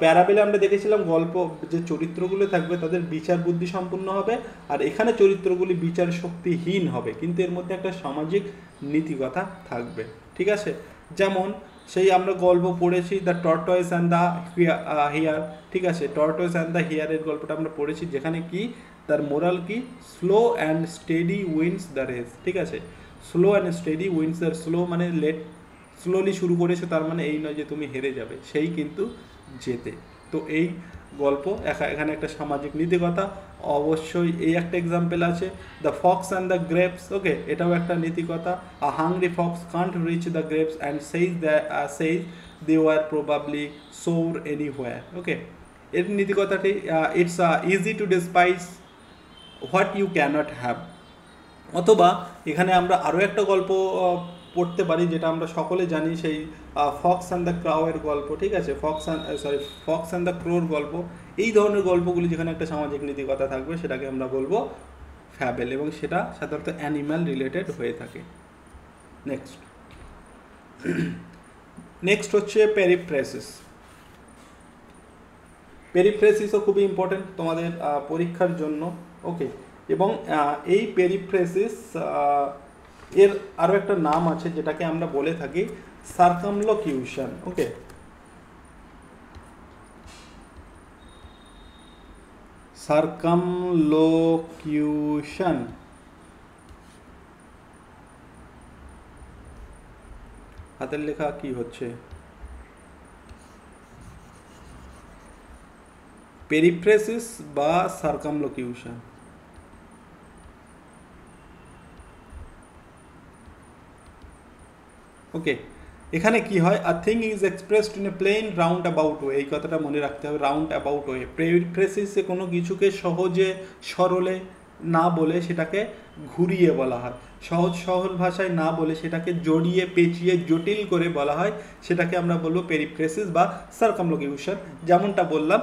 প্যারাবেলে আমরা দেখেছিলাম গল্প যে চরিত্রগুলো থাকবে তাদের বিচার বুদ্ধি সম্পন্ন হবে, আর এখানে চরিত্রগুলি বিচার শক্তিহীন হবে, কিন্তু এর মধ্যে একটা সামাজিক নীতিকথা থাকবে। ঠিক আছে, যেমন সেই আমরা গল্প পড়েছি the tortoise and the here. ঠিক আছে, টর্টয়েস অ্যান্ড দ্য হিয়ারের গল্পটা আমরা পড়েছি, যেখানে কি তার মোরাল কি, slow and steady wins the race. ঠিক আছে, slow and steady wins the, slow মানে লেট, স্লোলি শুরু করেছে তার মানে এই নয় যে তুমি হেরে যাবে, সেই কিন্তু জেতে। তো এই গল্প এখানে একটা সামাজিক নীতিকথা অবশ্যই, এই একটা এক্সাম্পল আছে the fox and the grapes. Okay, এটাও একটা নীতিকথা, a hungry fox can't reach the grapes and says they were probably sour anywhere. Okay, এর নীতিকথাটি it's easy to despise what you can't have. অথবা এখানে আমরা আরও একটা গল্প পড়তে পারি যেটা আমরা সকলে জানি, সেই ফক্স অ্যান্ড দ্য ক্রাউয়ের গল্প। ঠিক আছে, ফক্স অ্যান্ড দ্য ক্রোর গল্প। এই ধরনের গল্পগুলি যেখানে একটা সামাজিক নীতিকথা থাকবে সেটাকে আমরা বলবো ফ্যাবেল, এবং সেটা সাধারণত অ্যানিম্যাল রিলেটেড হয়ে থাকে। নেক্সট হচ্ছে পেরিফ্রেসিস। পেরিফ্রেসিসও খুবই ইম্পর্টেন্ট তোমাদের পরীক্ষার জন্য। ওকে, এবং এই পেরিফ্রেসিস এর আরও একটা নাম আছে যেটাকে আমরা বলে থাকি সার্কামলোকিউশন। ওকে, সার্কামলোকিউশন। হাতের লেখা কি হচ্ছে, পেরিফ্রেসিস বা সার্কামলোকিউশন। ওকে, এখানে কি হয়, a thing is expressed in a plain round about way, এই কথাটা মনে রাখতে হবে, রাউন্ড অ্যাবাউট ওয়ে। পেরিফ্রেসিসে কোনো কিছুকে সহজে সরলে না বলে সেটাকে ঘুরিয়ে বলা হয়, সহজ সরল ভাষায় না বলে সেটাকে জড়িয়ে পেঁচিয়ে জটিল করে বলা হয়, সেটাকে আমরা বলবো পেরিফ্রেসিস বা সার্কামলোকিউশন। যেমনটা বললাম,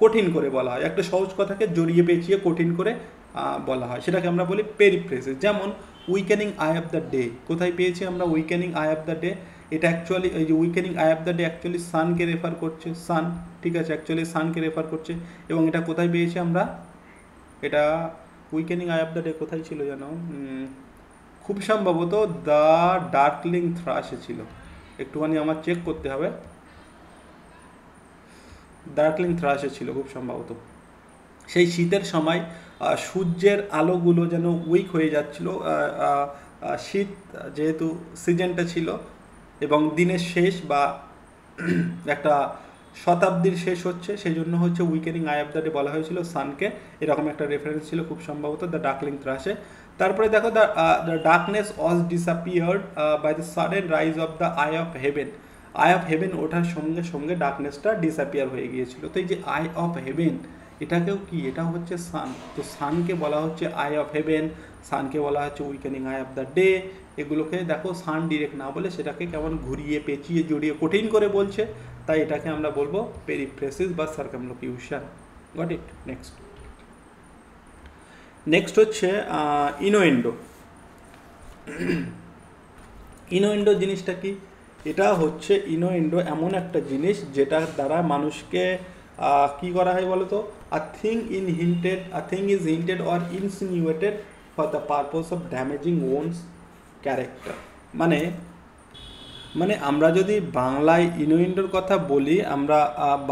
কঠিন করে বলা হয়, একটা সহজ কথাকে জড়িয়ে পেঁচিয়ে কঠিন করে বলা হয়, সেটাকে আমরা বলি পেরিফ্রেসিস। যেমন weakening eye of the day, কোথায় পেয়েছি আমরা weakening eye of the day? এটা অ্যাকচুয়ালি এই যে weakening eye of the day actually সানকে রেফার করছে, সান। ঠিক আছে, অ্যাকচুয়ালি সানকে রেফার করছে, এবং এটা কোথায় পেয়েছি আমরা? এটা উইকেনিং আই অফ দ্য ডে কোথায় ছিল জানো? খুব সম্ভবত দ্য ডার্কলিং থ্রাশে ছিল, একটুখানি আমার চেক করতে হবে। ডার্কলিং থ্রাশে ছিল খুব সম্ভবত। সেই শীতের সময় সূর্যের আলোগুলো যেন উইক হয়ে যাচ্ছিল, শীত যেহেতু সিজনটা ছিল এবং দিনের শেষ বা একটা শতাব্দীর শেষ হচ্ছে, সেই জন্য হচ্ছে উইকেনিং আই অফ দ্য ডে বলা হয়েছিল সানকে, এরকম একটা রেফারেন্স ছিল খুব সম্ভবত দ্য ডার্কলিং থ্রাশে। তারপরে দেখো the darkness was disappeared by the sudden rise of the eye of heaven. Eye of heaven ওঠার সঙ্গে সঙ্গে ডার্কনেসটা ডিসঅ্যাপিয়ার হয়ে গিয়েছিল। তো এই যে আই অফ হেভেন, এটাকেও কি, এটাও হচ্ছে সান। তো সানকে বলা হচ্ছে আই অফ হেভেন, সানকে বলা হচ্ছে উইকেনিং আই অফ দ্য ডে। এগুলোকে দেখো সান ডিরেক্ট না বলে সেটাকে কেমন ঘুরিয়ে পেঁচিয়ে জড়িয়ে কঠিন করে বলছে, তাই এটাকে আমরা বলবো পেরিফ্রেসিস বা সার্কামলোকিউশন। Got it? নেক্সট হচ্ছে ইনোয়েন্ডো। ইনোয়েন্ডো জিনিসটা কি? এটা হচ্ছে ইনোয়েন্ডো এমন একটা জিনিস যেটার দ্বারা মানুষকে কি করা হয় বলো তো? A thing is hinted or insinuated for the purpose of damaging one's character. মানে আমরা যদি বাংলায় ইনোয়েন্ডোর কথা বলি, আমরা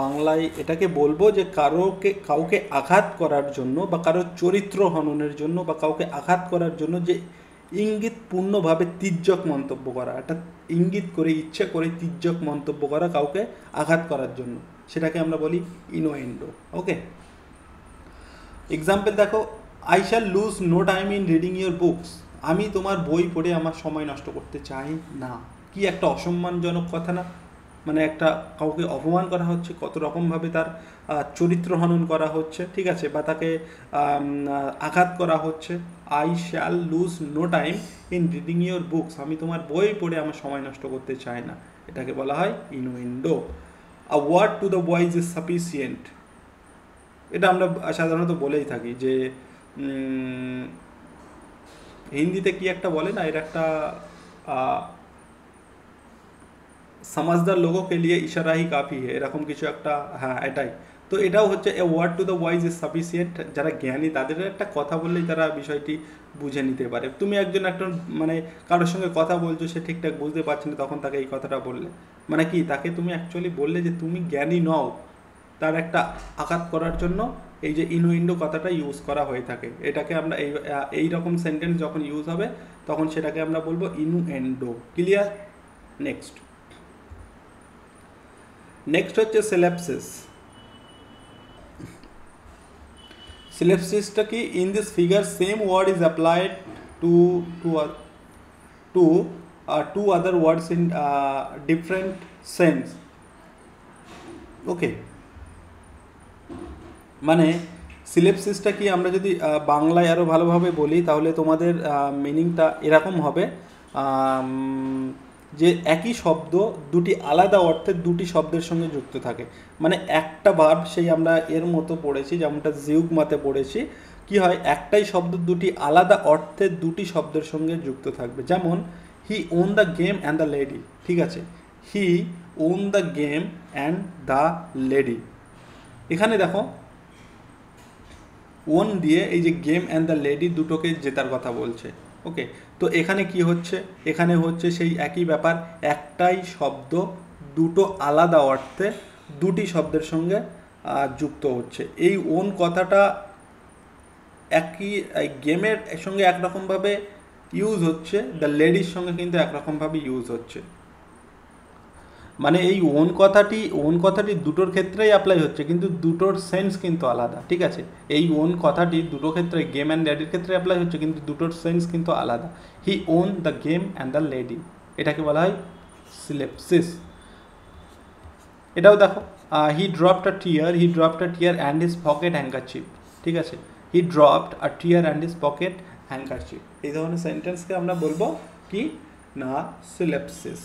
বাংলায় এটাকে বলবো যে কাউকে আঘাত করার জন্য বা কারোর চরিত্র হননের জন্য বা কাউকে আঘাত করার জন্য যে ইঙ্গিতপূর্ণভাবে তির্যক মন্তব্য করা, একটা ইঙ্গিত করে ইচ্ছে করে তির্যক মন্তব্য করা কাউকে আঘাত করার জন্য, সেটাকে আমরা বলি ইনোয়েন্ডো। ওকে, এক্সাম্পল দেখো, I shall lose no time in reading your books. আমি তোমার বই পড়ে আমার সময় নষ্ট করতে চাই না। কি একটা অসম্মানজনক কথা না? মানে একটা কাউকে অপমান করা হচ্ছে, কত রকমভাবে তার চরিত্র হনন করা হচ্ছে, ঠিক আছে, বা তাকে আঘাত করা হচ্ছে। I shall lose no time in reading your books, আমি তোমার বই পড়ে আমার সময় নষ্ট করতে চাই না, এটাকে বলা হয় innuendo. A word to the wise is sufficient, এটা আমরা সাধারণত বলেই থাকি যে হিন্দিতে কি একটা বলে না, এর একটা সমাজদার লোগों के लिए ইশারা হি কাফি है, এরকম কিছু একটা, হ্যাঁ এটাই। তো এটাও হচ্ছে a word to the wise is sufficient, যারা জ্ঞানী তাদের একটা কথা বললেই তারা বিষয়টি বুঝে নিতে পারে। তুমি একটা মানে কারোর সঙ্গে কথা বলছো, সে ঠিকঠাক বুঝতে পারছে না, তখন তাকে এই কথাটা বললে মানে কি, তাকে তুমি অ্যাকচুয়ালি বললে যে তুমি জ্ঞানী নও, তার একটা আঘাত করার জন্য এই যে ইনুইন্ডো কথাটা ইউজ করা হয়ে থাকে। এটাকে আমরা এই রকম সেন্টেন্স যখন ইউজ হবে তখন সেটাকে আমরা বলবো ইনুএন্ডো। ক্লিয়ার? নেক্সট হচ্ছে সিলেপসিস। সিলেপসিসটা কি, in this figure same word is applied to to to two other words in different sense. Okay, মানে সিলেপসিসটা কি, আমরা যদি বাংলায় আরও ভালোভাবে বলি তাহলে তোমাদের মিনিংটা এরকম হবে যে একই শব্দ দুটি আলাদা অর্থে দুটি শব্দের সঙ্গে যুক্ত থাকে। মানে একটা ভার্ব, সেই আমরা এর মতো পড়েছি যেমনটা জিউগমাতে পড়েছি, কি হয় একটাই শব্দ দুটি আলাদা অর্থে দুটি শব্দের সঙ্গে যুক্ত থাকবে। যেমন he won the game and the lady, ঠিক আছে, he won the game and the lady. এখানে দেখো ওন দিয়ে এই যে গেম অ্যান্ড দ্য লেডি দুটোকে জেতার কথা বলছে। ওকে, তো এখানে কি হচ্ছে, এখানে হচ্ছে সেই একই ব্যাপার, একটাই শব্দ দুটো আলাদা অর্থে দুটি শব্দের সঙ্গে যুক্ত হচ্ছে। এই ওন কথাটা একই গেমের সঙ্গে একরকমভাবে ইউজ হচ্ছে, দ্য লেডির সঙ্গে কিন্তু একরকমভাবে ইউজ হচ্ছে। মানে এই ওন কথাটি দুটোর ক্ষেত্রেই অ্যাপ্লাই হচ্ছে, কিন্তু দুটোর সেন্স কিন্তু আলাদা। ঠিক আছে, এই ওন কথাটি দুটো ক্ষেত্রে, গেম অ্যান্ড লেডির ক্ষেত্রে অ্যাপ্লাই হচ্ছে, কিন্তু দুটোর সেন্স কিন্তু আলাদা। He won the game and the lady, এটাকে বলা হয় সিলেপসিস। এটাও দেখো, he dropped a tear and his pocket handkerchief. ঠিক আছে, he dropped a tear and his pocket handkerchief. এই ধরনের সেন্টেন্সকে আমরা বলবো কি না, সিলেপসিস।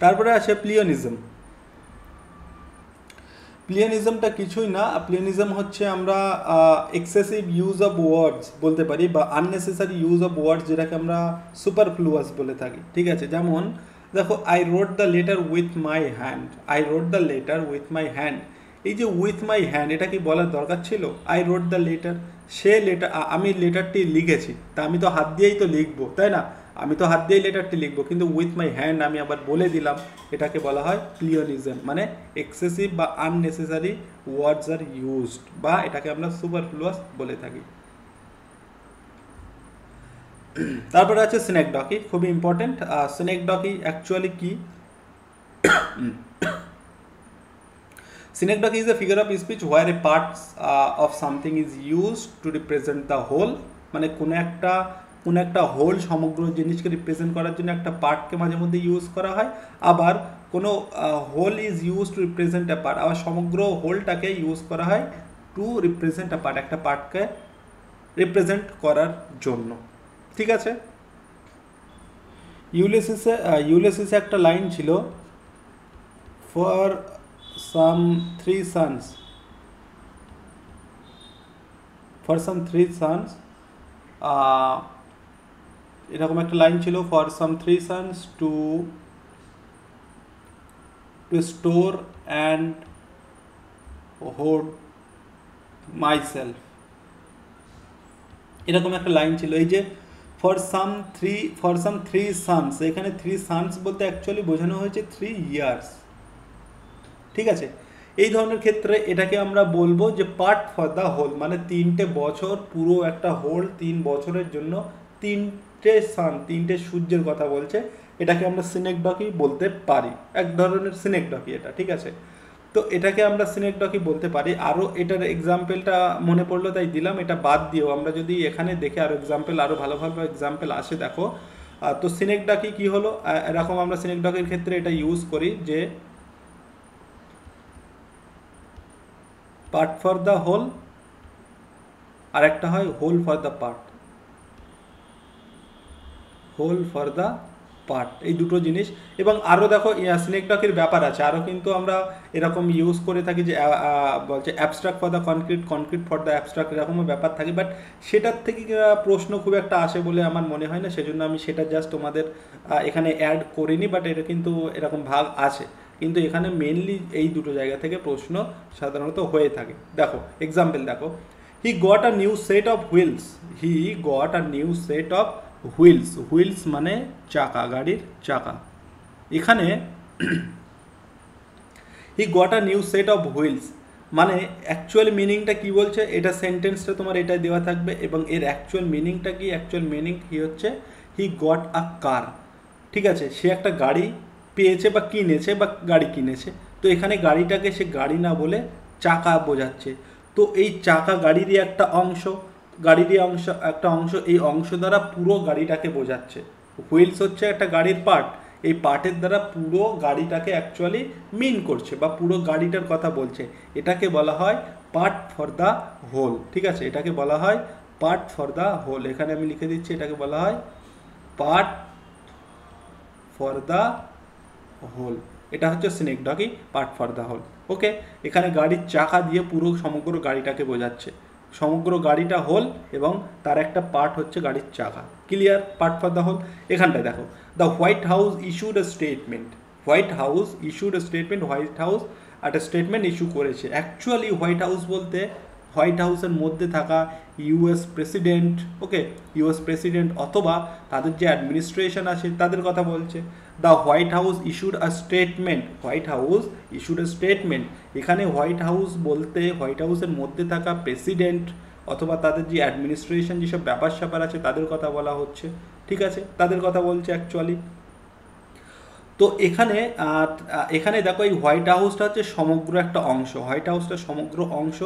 তারপরে আছে প্লিওনিজম। প্লিওনিজমটা কিছুই না, প্লিওনিজম হচ্ছে আমরা এক্সেসিভ ইউজ অফ ওয়ার্ডস বলতে পারি, বা আননেসেসারি ইউজ অফ ওয়ার্ডস, যেটাকে আমরা সুপারফ্লুয়াস বলে থাকি। ঠিক আছে, যেমন দেখো, I wrote the letter with my hand, I wrote the letter with my hand. এই যে উইথ মাই হ্যান্ড, এটা কি বলার দরকার ছিল? আই রোড দ্য লেটার, আমি লেটারটি লিখেছি, তা আমি তো হাত দিয়েই তো লিখবো, তাই না? আমি তো হাত দিয়েই লেটারটি লিখবো, কিন্তু উইথ মাই হ্যান্ড আমি আবার বলে দিলাম। এটাকে বলা হয় প্লিওনিজম, মানে এক্সেসিভ বা আননেসেসারি ওয়ার্ডস আর ইউজড, বা এটাকে আমরা সুপারফ্লুয়াস বলে থাকি। তারপরে আছে সিনেকডকি, খুবই ইম্পর্টেন্ট। সিনেকডকি অ্যাকচুয়ালি কি? Synecdoche is a figure of speech where a part of something is used to represent the whole, মানে কোন একটা হোল, সমগ্র জিনিসকে রিপ্রেজেন্ট করার জন্য একটা পার্টকে মাঝে মধ্যে ইউজ করা হয়। আবার কোনো whole is use to represent a part, আবার সমগ্র হোলটাকে ইউজ করা হয় টু রিপ্রেজেন্ট আ পার্ট, একটা পার্টকে রিপ্রেজেন্ট করার জন্য। ঠিক আছে, ইউলিসিসে একটা লাইন ছিল, ফর some three sons এরকম একটা লাইন ছিল, for some three sons to store and hoard myself, এরকম একটা লাইন ছিল। এই যে ফর সাম থ্রি সন্স, এখানে থ্রি সন্স বলতে অ্যাকচুয়ালি বোঝানো হয়েছে 3 years। ঠিক আছে, এই ধরনের ক্ষেত্রে এটাকে আমরা বলবো যে পার্ট ফর দ্য হোল, মানে 3টে বছর, পুরো একটা হোল 3 বছরের জন্য 3টে সূর্যের কথা বলছে, এটাকে আমরা সিনেকডকি বলতে পারি, এক ধরনের সিনেকডকি এটা। ঠিক আছে, তো এটাকে আমরা সিনেকডকি বলতে পারি। আরও এটার এক্সাম্পলটা মনে পড়লো তাই দিলাম, এটা বাদ দিয়েও আমরা যদি এখানে দেখে আরও এক্সাম্পল, আরও ভালোভাবে এক্সাম্পল আসে দেখো। তো সিনেকডকি কি হলো, এরকম আমরা সিনেকডকির ক্ষেত্রে এটা ইউজ করি যে পার্ট ফর দ্য হোল, আর একটা হয় whole for the part, whole for the part, এই দুটো জিনিস। এবং আরও দেখো স্নেক ডকির ব্যাপার আছে, আরও কিন্তু আমরা এরকম ইউজ করে থাকি যে বলছে abstract for the concrete, concrete for the abstract, এরকমও ব্যাপার থাকে, বাট সেটার থেকে প্রশ্ন খুব একটা আসে বলে আমার মনে হয় না, সেজন্য আমি সেটা জাস্ট তোমাদের এখানে অ্যাড করিনি, বাট এটা কিন্তু এরকম ভাগ আছে, কিন্তু এখানে মেনলি এই দুটো জায়গা থেকে প্রশ্ন সাধারণত হয়ে থাকে। দেখো এক্সাম্পল দেখো, he got a new set of wheels, he got a new set of wheels, wheels মানে চাকা, গাড়ির চাকা। এখানে he got a new set of wheels মানে অ্যাকচুয়াল মিনিংটা কি বলছে, এটা সেন্টেন্সটা তোমার এটা দেওয়া থাকবে, এবং এর অ্যাকচুয়াল মিনিংটা কি, অ্যাকচুয়াল মিনিং কি হচ্ছে হি গট আ কার, ঠিক আছে, সে একটা গাড়ি পেয়েছে বা কিনেছে বা গাড়ি কিনেছে। তো এখানে গাড়িটাকে সে গাড়ি না বলে চাকা বোঝাচ্ছে। তো এই চাকা গাড়িরই একটা অংশ, একটা অংশ, এই অংশ দ্বারা পুরো গাড়িটাকে বোঝাচ্ছে। হুইলস হচ্ছে একটা গাড়ির পার্ট, এই পার্টের দ্বারা পুরো গাড়িটাকে অ্যাকচুয়ালি মিন করছে বা পুরো গাড়িটার কথা বলছে। এটাকে বলা হয় পার্ট ফর দ্য হোল, ঠিক আছে, এটাকে বলা হয় পার্ট ফর দ্য হোল। এখানে আমি লিখে দিচ্ছি, এটাকে বলা হয় পার্ট ফর দ্য হোল। এটা হচ্ছে synecdoche, part for the whole. Okay, এখানে গাড়ির চাকা দিয়ে পুরো সমগ্র গাড়িটাকে বোঝাচ্ছে, সমগ্র গাড়িটা হোল এবং তার একটা পার্ট হচ্ছে গাড়ির চাকা। Clear, part for the whole. এখানটায় দেখো, the White House issued a statement, White House issued a statement, White House একটা স্টেটমেন্ট ইস্যু করেছে। অ্যাকচুয়ালি হোয়াইট হাউস বলতে হোয়াইট হাউসের মধ্যে থাকা US president, okay, US president অথবা তাদের যে অ্যাডমিনিস্ট্রেশন আছে তাদের কথা বলছে। The White House issued a statement, White House issued a statement, এখানে হোয়াইট হাউস বলতে হোয়াইট হাউসের মধ্যে থাকা প্রেসিডেন্ট অথবা তাদের যে অ্যাডমিনিস্ট্রেশন যেসব ব্যাপার স্যাপার আছে তাদের কথা বলা হচ্ছে, ঠিক আছে, তাদের কথা বলছে অ্যাকচুয়ালি। তো এখানে দেখো এই হোয়াইট হাউসটা হচ্ছে সমগ্র একটা অংশ, হোয়াইট হাউসটা সমগ্র অংশ,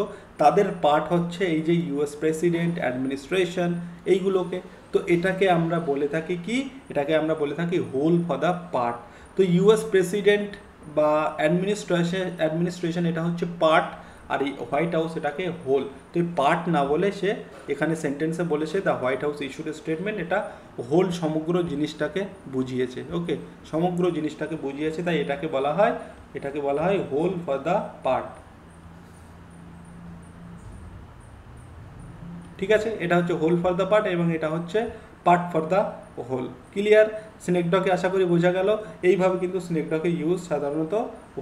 তাদের পার্ট হচ্ছে এই যে ইউএস প্রেসিডেন্ট, অ্যাডমিনিস্ট্রেশন, এইগুলোকে। তো এটাকে আমরা বলে থাকি কি, এটাকে আমরা বলে থাকি হোল ফর দ্য পার্ট। তো ইউএস প্রেসিডেন্ট বা অ্যাডমিনিস্ট্রেশন এটা হচ্ছে পার্ট, আর এই হোয়াইট হাউস এটাকে হোল। তো এই পার্ট না বলে সে এখানে সেন্টেন্সে বলেছে the White House issued statement, এটা হোল সমগ্র জিনিসটাকে বুঝিয়েছে। ওকে, সমগ্র জিনিসটাকে বুঝিয়েছে, তাই এটাকে বলা হয় হোল ফর দ্য পার্ট। ঠিক আছে, এটা হচ্ছে হোল ফর দ্য পার্ট এবং এটা হচ্ছে part for the whole. Clear, synecdoche আশা করি বোঝা গেল। এইভাবে কিন্তু স্নেক ডগে ইউজ সাধারণত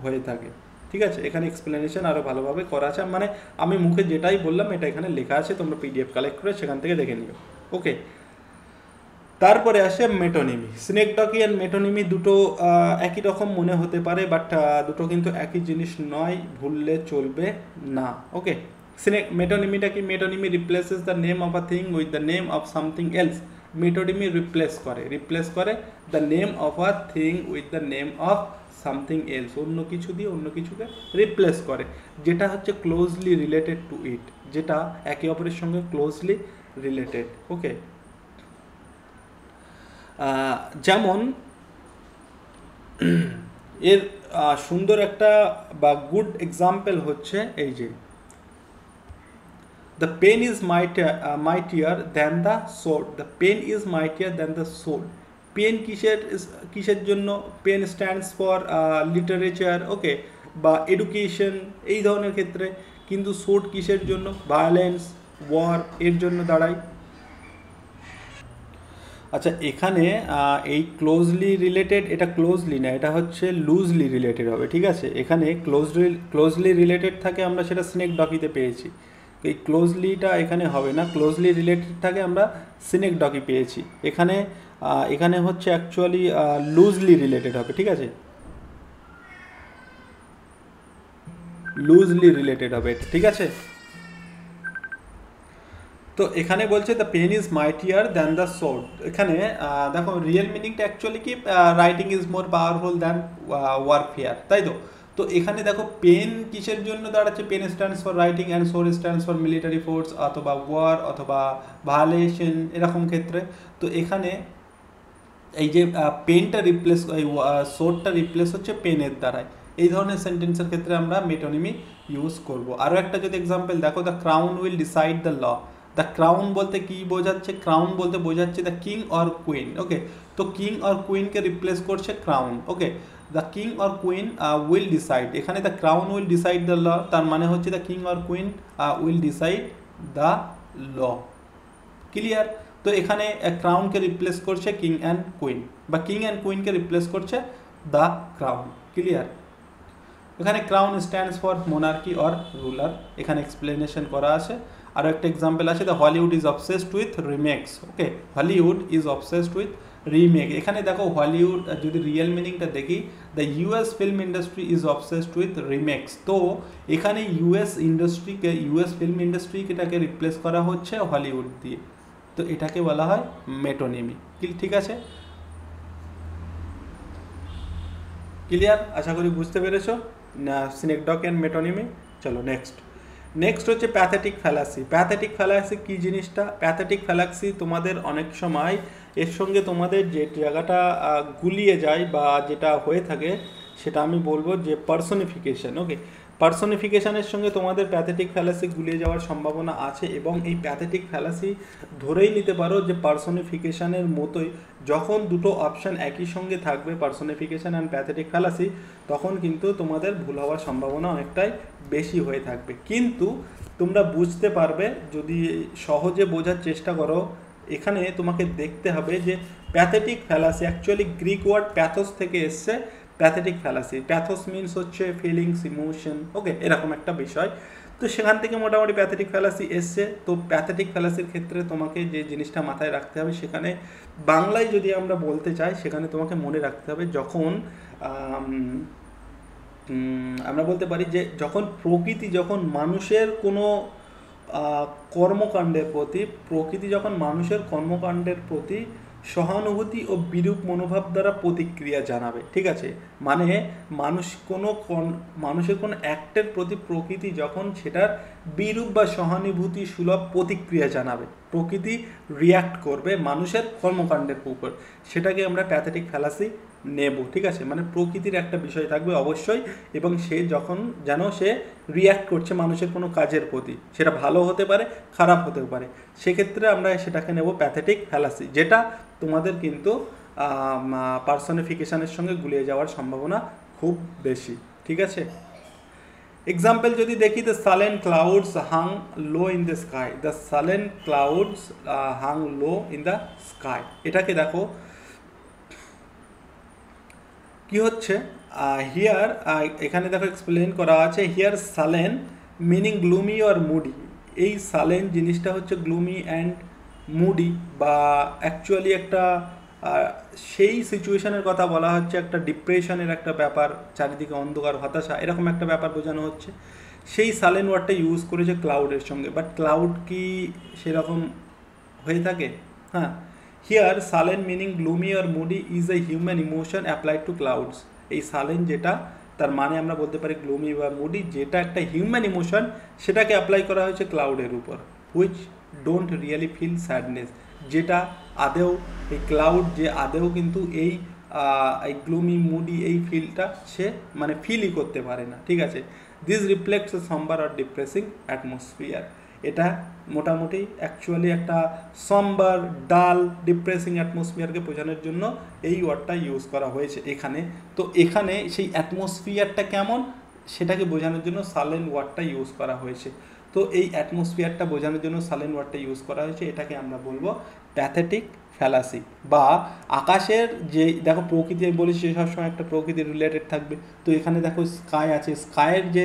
হয়ে থাকে। ঠিক আছে, এখানে এক্সপ্লেনেশন আরও ভালোভাবে করা আছে, মানে আমি মুখে যেটাই বললাম এটা এখানে লেখা আছে, তোমরা পিডিএফ কালেক্ট করে সেখান থেকে দেখে নিও। ওকে, তারপরে আসে মেটোনিমি। স্নেক ডগি অ্যান্ড মেটোনিমি দুটো একই রকম মনে হতে পারে, বাট দুটো কিন্তু একই জিনিস নয়, ভুললে চলবে না। ওকে, মেটোনিমিটা কি, metonymy replaces the name of a thing with the name of something else. Metonymy replace করে the name of a thing with the name of something else, অন্য কিছু দিয়ে অন্য কিছুকে রিপ্লেস করে, যেটা হচ্ছে ক্লোজলি রিলেটেড টু ইট, যেটা একে অপরের সঙ্গে ক্লোজলি রিলেটেড। ওকে, যেমন এর সুন্দর একটা বা গুড এক্সাম্পল হচ্ছে এই যে the pen is mightier than the sword, the pen is mightier than the sword. Pen কিসের জন্য, pen stands for literature, okay, বা এডুকেশন, এই ধরনের ক্ষেত্রে। কিন্তু সোর্ড কিসের জন্য, ভায়োলেন্স, ওয়ার, এর জন্য দাঁড়ায়। আচ্ছা, এখানে এই ক্লোজলি রিলেটেড, এটা ক্লোজলি না, এটা হচ্ছে লুজলি রিলেটেড হবে। ঠিক আছে, এখানে ক্লোজলি রিলেটেড থাকে, আমরা সেটা স্নেক ডগিতে পেয়েছি। এই ক্লোজলিটা এখানে হবে না, ক্লোজলি রিলেটেড থাকে আমরা স্নেক ডগি পেয়েছি। এখানে হচ্ছে অ্যাকচুয়ালি লুজলি রিলেটেড হবে। ঠিক আছে, লুজলি রিলেটেড হবে, ঠিক আছে। তো এখানে বলছে the pen is mightier than the sword. এখানে দেখো রিয়েল মিনিংটা অ্যাকচুয়ালি কি, writing is more powerful than warfare, তাই তো। তো এখানে দেখো পেন কিসের জন্য দাঁড়াচ্ছে, pen stands for writing and sword stands for military force অথবা ওয়ার অথবা ভায়োলেশন, এরকম ক্ষেত্রে। তো এখানে এই যে পেনটা রিপ্লেস, এই সোর্ডটা রিপ্লেস হচ্ছে পেনের দ্বারায়, এই ধরনের সেন্টেন্সের ক্ষেত্রে আমরা মেটোনিমি ইউজ করব। আরও একটা যদি এক্সাম্পল দেখো, the crown will decide the law, the crown বলতে কি বোঝাচ্ছে? ক্রাউন বলতে বোঝাচ্ছে the king or queen. Okay, তো কিং অর কুইনকে রিপ্লেস করছে crown. Okay, the king or queen will decide, এখানে the crown will decide the law, তার মানে হচ্ছে the king or queen will decide the law. Clear? তো এখানে ক্রাউনকে রিপ্লেস করছে কিং অ্যান্ড কুইন, বা কিং অ্যান্ড কুইনকে রিপ্লেস করছে দ্য ক্রাউন। ক্লিয়ার? এখানে crown stands for monarchy or ruler, এখানে এক্সপ্লেনেশন করা আছে। আরও একটা এক্সাম্পল আছে, the Hollywood is obsessed with remakes. Okay, Hollywood is obsessed with remake. এখানে দেখো হলিউড যদি রিয়েল মিনিংটা দেখি, the US film industry is obsessed with remakes. তো এখানে ইউএস ফিল্ম ইন্ডাস্ট্রিটাকে রিপ্লেস করা হচ্ছে হলিউড দিয়ে, তো এটাকে বলা হয় মেটোনিমি। ঠিক আছে? ক্লিয়ার? আশা করি বুঝতে পেরেছো না সিনেকডক অ্যান্ড মেটোনিমি। চলো নেক্সট হচ্ছে প্যাথেটিক ফ্যালাসি। প্যাথেটিক ফ্যালাসি কী জিনিসটা? প্যাথেটিক ফ্যালাসি তোমাদের অনেক সময় এর সঙ্গে তোমাদের যে জায়গাটা গুলিয়ে যায় বা যেটা হয়ে থাকে সেটা আমি বলবো যে পার্সোনিফিকেশন। ওকে, পার্সোনিফিকেশনের সঙ্গে তোমাদের প্যাথেটিক ফ্যালাসি গুলিয়ে যাওয়ার সম্ভাবনা আছে, এবং এই প্যাথেটিক ফ্যালাসি ধরেই নিতে পারো যে পার্সোনিফিকেশনের মতোই, যখন দুটো অপশান একই সঙ্গে থাকবে পার্সোনিফিকেশন অ্যান্ড প্যাথেটিক ফ্যালাসি, তখন কিন্তু তোমাদের ভুল হওয়ার সম্ভাবনা অনেকটাই বেশি হয়ে থাকবে। কিন্তু তোমরা বুঝতে পারবে যদি সহজে বোঝার চেষ্টা করো। এখানে তোমাকে দেখতে হবে যে pathetic fallacy actually Greek word pathos থেকে এসছে। প্যাথেটিক ফ্যালাসি, প্যাথোস মিনস হচ্ছে ফিলিংস, ইমোশন। ওকে, এরকম একটা বিষয়। তো সেখান থেকে মোটামুটি প্যাথেটিক ফ্যালাসি এসছে। তো প্যাথেটিক ফ্যালাসির ক্ষেত্রে তোমাকে যে জিনিসটা মাথায় রাখতে হবে, সেখানে বাংলায় যদি আমরা বলতে চাই, সেখানে তোমাকে মনে রাখতে হবে যখন আমরা বলতে পারি যে যখন মানুষের কোনো কর্মকাণ্ডের প্রতি সহানুভূতি ও বিরূপ মনোভাব দ্বারা প্রতিক্রিয়া জানাবে। ঠিক আছে? মানে মানুষের কোনো অ্যাক্টের প্রতি প্রকৃতি যখন সেটার বিরূপ বা সহানুভূতি সুলভ প্রতিক্রিয়া জানাবে, প্রকৃতি রিয়্যাক্ট করবে মানুষের কর্মকাণ্ডের উপর, সেটাকে আমরা প্যাথেটিক ফ্যালাসি নেব। ঠিক আছে? মানে প্রকৃতির একটা বিষয় থাকবে অবশ্যই, এবং সে যখন সে রিয়্যাক্ট করছে মানুষের কোনো কাজের প্রতি, সেটা ভালো হতে পারে, খারাপ হতেও পারে, সেক্ষেত্রে আমরা সেটাকে নেব প্যাথেটিক ফ্যালাসি, যেটা তোমাদের কিন্তু পার্সোনিফিকেশনের সঙ্গে গুলিয়ে যাওয়ার সম্ভাবনা খুব বেশি। ঠিক আছে? এক্সাম্পল যদি দেখি, the sullen clouds hang low in the sky. The sullen clouds hang low in the sky, এটাকে দেখো কি হচ্ছে। হিয়ার এখানে দেখো এক্সপ্লেন করা আছে, here সালেন meaning gloomy or moody. এই সালেন জিনিসটা হচ্ছে গ্লুমি অ্যান্ড মুডি, বা অ্যাকচুয়ালি একটা সেই সিচুয়েশনের কথা বলা হচ্ছে, একটা ডিপ্রেশনের একটা ব্যাপার, চারিদিকে অন্ধকার, হতাশা, এরকম একটা ব্যাপার বোঝানো হচ্ছে। সেই সালেন ওয়ার্ডটা ইউজ করেছে ক্লাউডের সঙ্গে, বাট ক্লাউড কি সেরকম হয়ে থাকে? হ্যাঁ, here সালেন meaning gloomy or moody is a human emotion applied to clouds. এই সালেন যেটা, তার মানে আমরা বলতে পারি গ্লুমি বা মুডি, যেটা একটা হিউম্যান ইমোশন, সেটাকে অ্যাপ্লাই করা হয়েছে ক্লাউডের উপর। Which don't really feel sadness, যেটা আদেও এই ক্লাউড যে আদেও কিন্তু এই গ্লুমি মুডি এই ফিলটা সে মানে ফিলই করতে পারে না। ঠিক আছে? দিস রিফ্লেক্টস এ সম্বার আর ডিপ্রেসিং অ্যাটমসফিয়ার। এটা মোটামুটি অ্যাকচুয়ালি একটা সম্বার, ডাল, ডিপ্রেসিং অ্যাটমসফিয়ারকে বোঝানোর জন্য এই ওয়ার্ডটা ইউজ করা হয়েছে এখানে। তো এখানে সেই অ্যাটমসফিয়ারটা কেমন সেটাকে বোঝানোর জন্য সালেন ওয়ার্ডটা ইউজ করা হয়েছে। তো এই অ্যাটমসফিয়ারটা বোঝানোর জন্য সালেন ওয়ার্ডটা ইউজ করা হয়েছে, এটাকে আমরা বলবো প্যাথেটিক ফ্যালাসি। বা আকাশের যে দেখো প্রকৃতি বলেছি সবসময় একটা প্রকৃতি রিলেটেড থাকবে, তো এখানে দেখো স্কাই আছে, স্কাইয়ের যে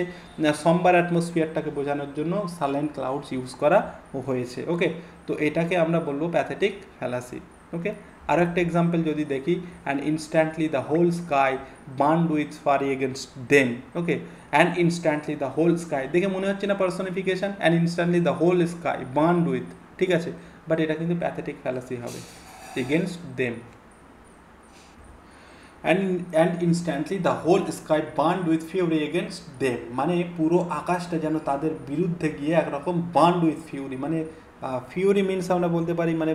সম্বার অ্যাটমসফিয়ারটাকে বোঝানোর জন্য সাইলেন্ট ক্লাউডস ইউজ করা হয়েছে। ওকে, তো এটাকে আমরা বলবো প্যাথেটিক ফ্যালাসি। ওকে, আরও একটা এক্সাম্পল যদি দেখি, and instantly the whole sky burned with fury against them. Okay, and instantly the whole sky, দেখে মনে হচ্ছে না personification, and instantly the whole sky burned with, ঠিক আছে, বাট এটা কিন্তু প্যাথেটিক ফ্যালাসি হবে, against them. And instantly the whole sky burned with fury against them, মানে পুরো আকাশটা যেন তাদের বিরুদ্ধে গিয়ে একরকম বার্নড উইথ ফিউরি, মানে ফিউরি মিনস আমরা বলতে পারি মানে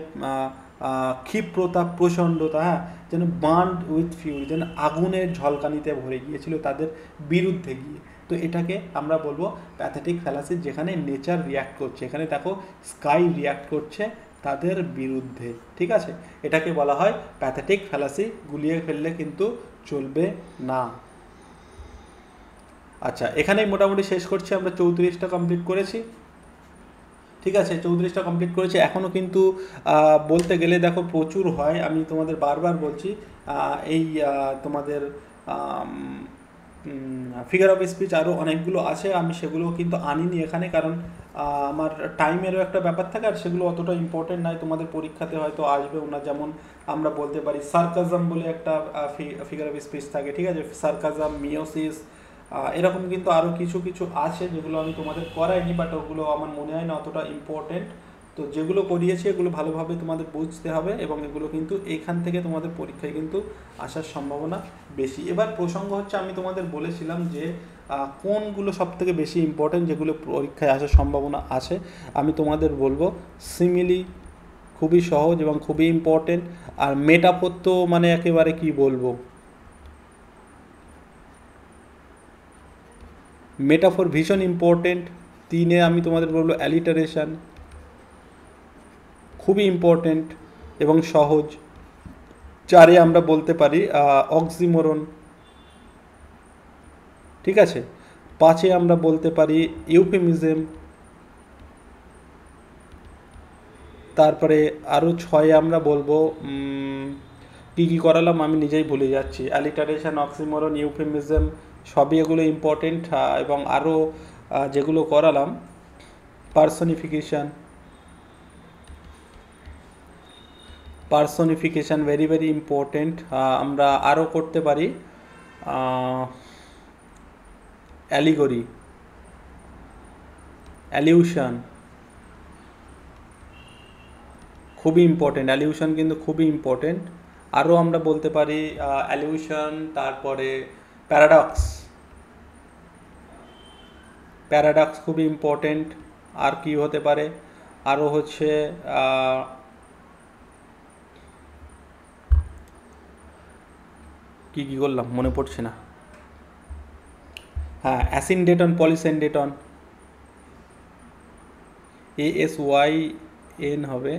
ক্ষিপ্রতা, প্রচণ্ডতা, হ্যাঁ, যেন বার্নড উইথ ফিউরি, যেন আগুনের ঝলকানিতে ভরে গিয়েছিল তাদের বিরুদ্ধে গিয়ে। তো তো এটাকে আমরা বলবো প্যাথেটিক ফ্যালাসি, যেখানে নেচার রিয়াক্ট করছে, এখানে দেখো স্কাই রিয়াক্ট করছে তাদের বিরুদ্ধে, ঠিক আছে, এটাকে বলা হয় প্যাথেটিক ফ্যালাসি। গুলিয়ে ফেললে কিন্তু চলবে না। আচ্ছা, এখানেই মোটামুটি শেষ করছি, আমরা 34টা কমপ্লিট করেছি, ঠিক আছে, 34টা কমপ্লিট করেছি। এখনও কিন্তু বলতে গেলে দেখো প্রচুর হয়, আমি তোমাদের বারবার বলছি এই তোমাদের ফিগার অফ স্পিচ আরও অনেকগুলো আছে, আমি সেগুলো কিন্তু আনিনি এখানে, কারণ আমার টাইমেরও একটা ব্যাপার থাকে, আর সেগুলো অতটা ইম্পর্টেন্ট নয়, তোমাদের পরীক্ষাতে হয়তো আসবেও না। যেমন আমরা বলতে পারি সার্কাজম বলে একটা ফিগার অফ স্পিচ থাকে, ঠিক আছে, সার্কাজম, মিওসিস, এরকম কিন্তু আরও কিছু কিছু আছে যেগুলো আমি তোমাদের করাইনি, বাট ওগুলো আমার মনে হয় না অতটা ইম্পর্টেন্ট। তো যেগুলো করিয়েছি এগুলো ভালোভাবে তোমাদের বুঝতে হবে, এবং এগুলো কিন্তু এখান থেকে তোমাদের পরীক্ষায় কিন্তু আসার সম্ভাবনা বেশি। এবার প্রসঙ্গ হচ্ছে, আমি তোমাদের বলেছিলাম যে কোনগুলো সবথেকে বেশি ইম্পর্টেন্ট, যেগুলো পরীক্ষায় আসার সম্ভাবনা আছে। আমি তোমাদের বলবো সিমিলি খুবই সহজ এবং খুবই ইম্পর্টেন্ট, আর মেটাফোর তো মানে একেবারে কি বলবো, মেটাফোর ভীষণ ইম্পর্টেন্ট। 3 আমি তোমাদের বলবো অ্যালিটারেশন, খুবই ইম্পর্টেন্ট এবং সহজ। 4 আমরা বলতে পারি অক্সিমোরন, ঠিক আছে। 5 আমরা বলতে পারি ইউফেমিজম। তারপরে আরও 6 আমরা বলবো কী কী করালাম আমি নিজেই ভুলে যাচ্ছি। অ্যালিটারেশন, অক্সিমোরন, ইউফেমিজম, সবই এগুলো ইম্পর্টেন্ট। এবং আরও যেগুলো করালাম পার্সনিফিকেশান ভেরি ভেরি ইম্পর্টেন্ট। আমরা আরও করতে পারি অ্যালিগরি, অ্যালিউশন, খুবই ইম্পর্টেন্ট, অ্যালিউশন কিন্তু খুবই ইম্পর্টেন্ট। আরও আমরা বলতে পারি অ্যালিউশন, তারপরে প্যারাডক্স খুবই ইম্পর্টেন্ট। আর কি হতে পারে, আরও হচ্ছে কি করলাম মনে পড়ছে না। হ্যাঁ, অ্যাসিনডেটন, পলিসেন্ডেটন, ASYN হবে,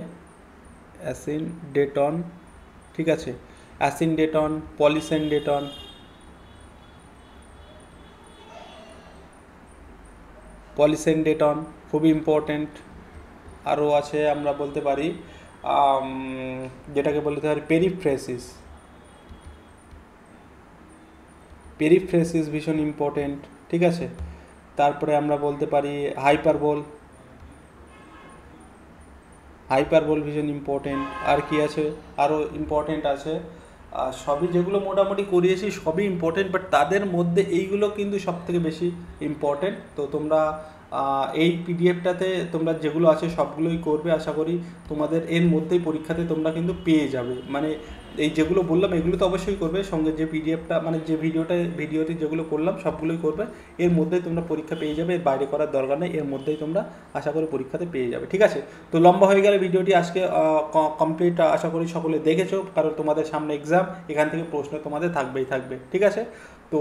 অ্যাসিনডেটন, ঠিক আছে, অ্যাসিনডেটন, পলিসেন্ডেটন খুবই ইম্পর্টেন্ট। আরও আছে আমরা বলতে পারি যেটাকে বলতে পারি পেরিফ্রেসিস ভীষণ ইম্পর্টেন্ট, ঠিক আছে। তারপরে আমরা বলতে পারি হাইপারবোল ভীষণ ইম্পর্টেন্ট। আর কি আছে, আরও ইম্পর্টেন্ট আছে, সবই যেগুলো মোটামুটি করিয়েছি সবই ইম্পর্টেন্ট, বাট তাদের মধ্যে এইগুলো কিন্তু সবথেকে বেশি ইম্পর্টেন্ট। তো তোমরা এই পিডিএফটাতে তোমরা যেগুলো আছে সবগুলোই করবে, আশা করি তোমাদের এর মধ্যেই পরীক্ষাতে তোমরা কিন্তু পেয়ে যাবে। মানে এই যেগুলো বললাম এগুলো তো অবশ্যই করবে, সঙ্গে যে পিডিএফটা মানে যে ভিডিওটি যেগুলো করলাম সবগুলোই করবে, এর মধ্যেই তোমরা পরীক্ষা পেয়ে যাবে, এর বাইরে করার দরকার নেই, এর মধ্যেই তোমরা আশা করি পরীক্ষাতে পেয়ে যাবে, ঠিক আছে। তো লম্বা হয়ে গেলে ভিডিওটি আজকে কমপ্লিট, আশা করি সকলে দেখেছো, কারণ তোমাদের সামনে এক্সাম, এখান থেকে প্রশ্ন তোমাদের থাকবে, ঠিক আছে। তো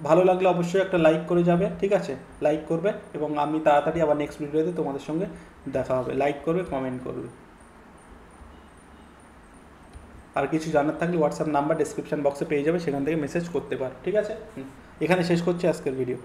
ভালো লাগলে অবশ্যই একটা লাইক করে যাবে, ঠিক আছে, লাইক করবে, এবং আমি তাড়াতাড়ি আবার নেক্সট ভিডিওতে তোমাদের সঙ্গে দেখা হবে। লাইক করবে, কমেন্ট করবে। আর কিছু জানার থাকলে হোয়াটসঅ্যাপ নাম্বার ডেসক্রিপশন বক্সে পেয়ে যাবে, সেখান থেকে মেসেজ করতে পারো, ঠিক আছে। এখানে শেষ করছি আজকের ভিডিও।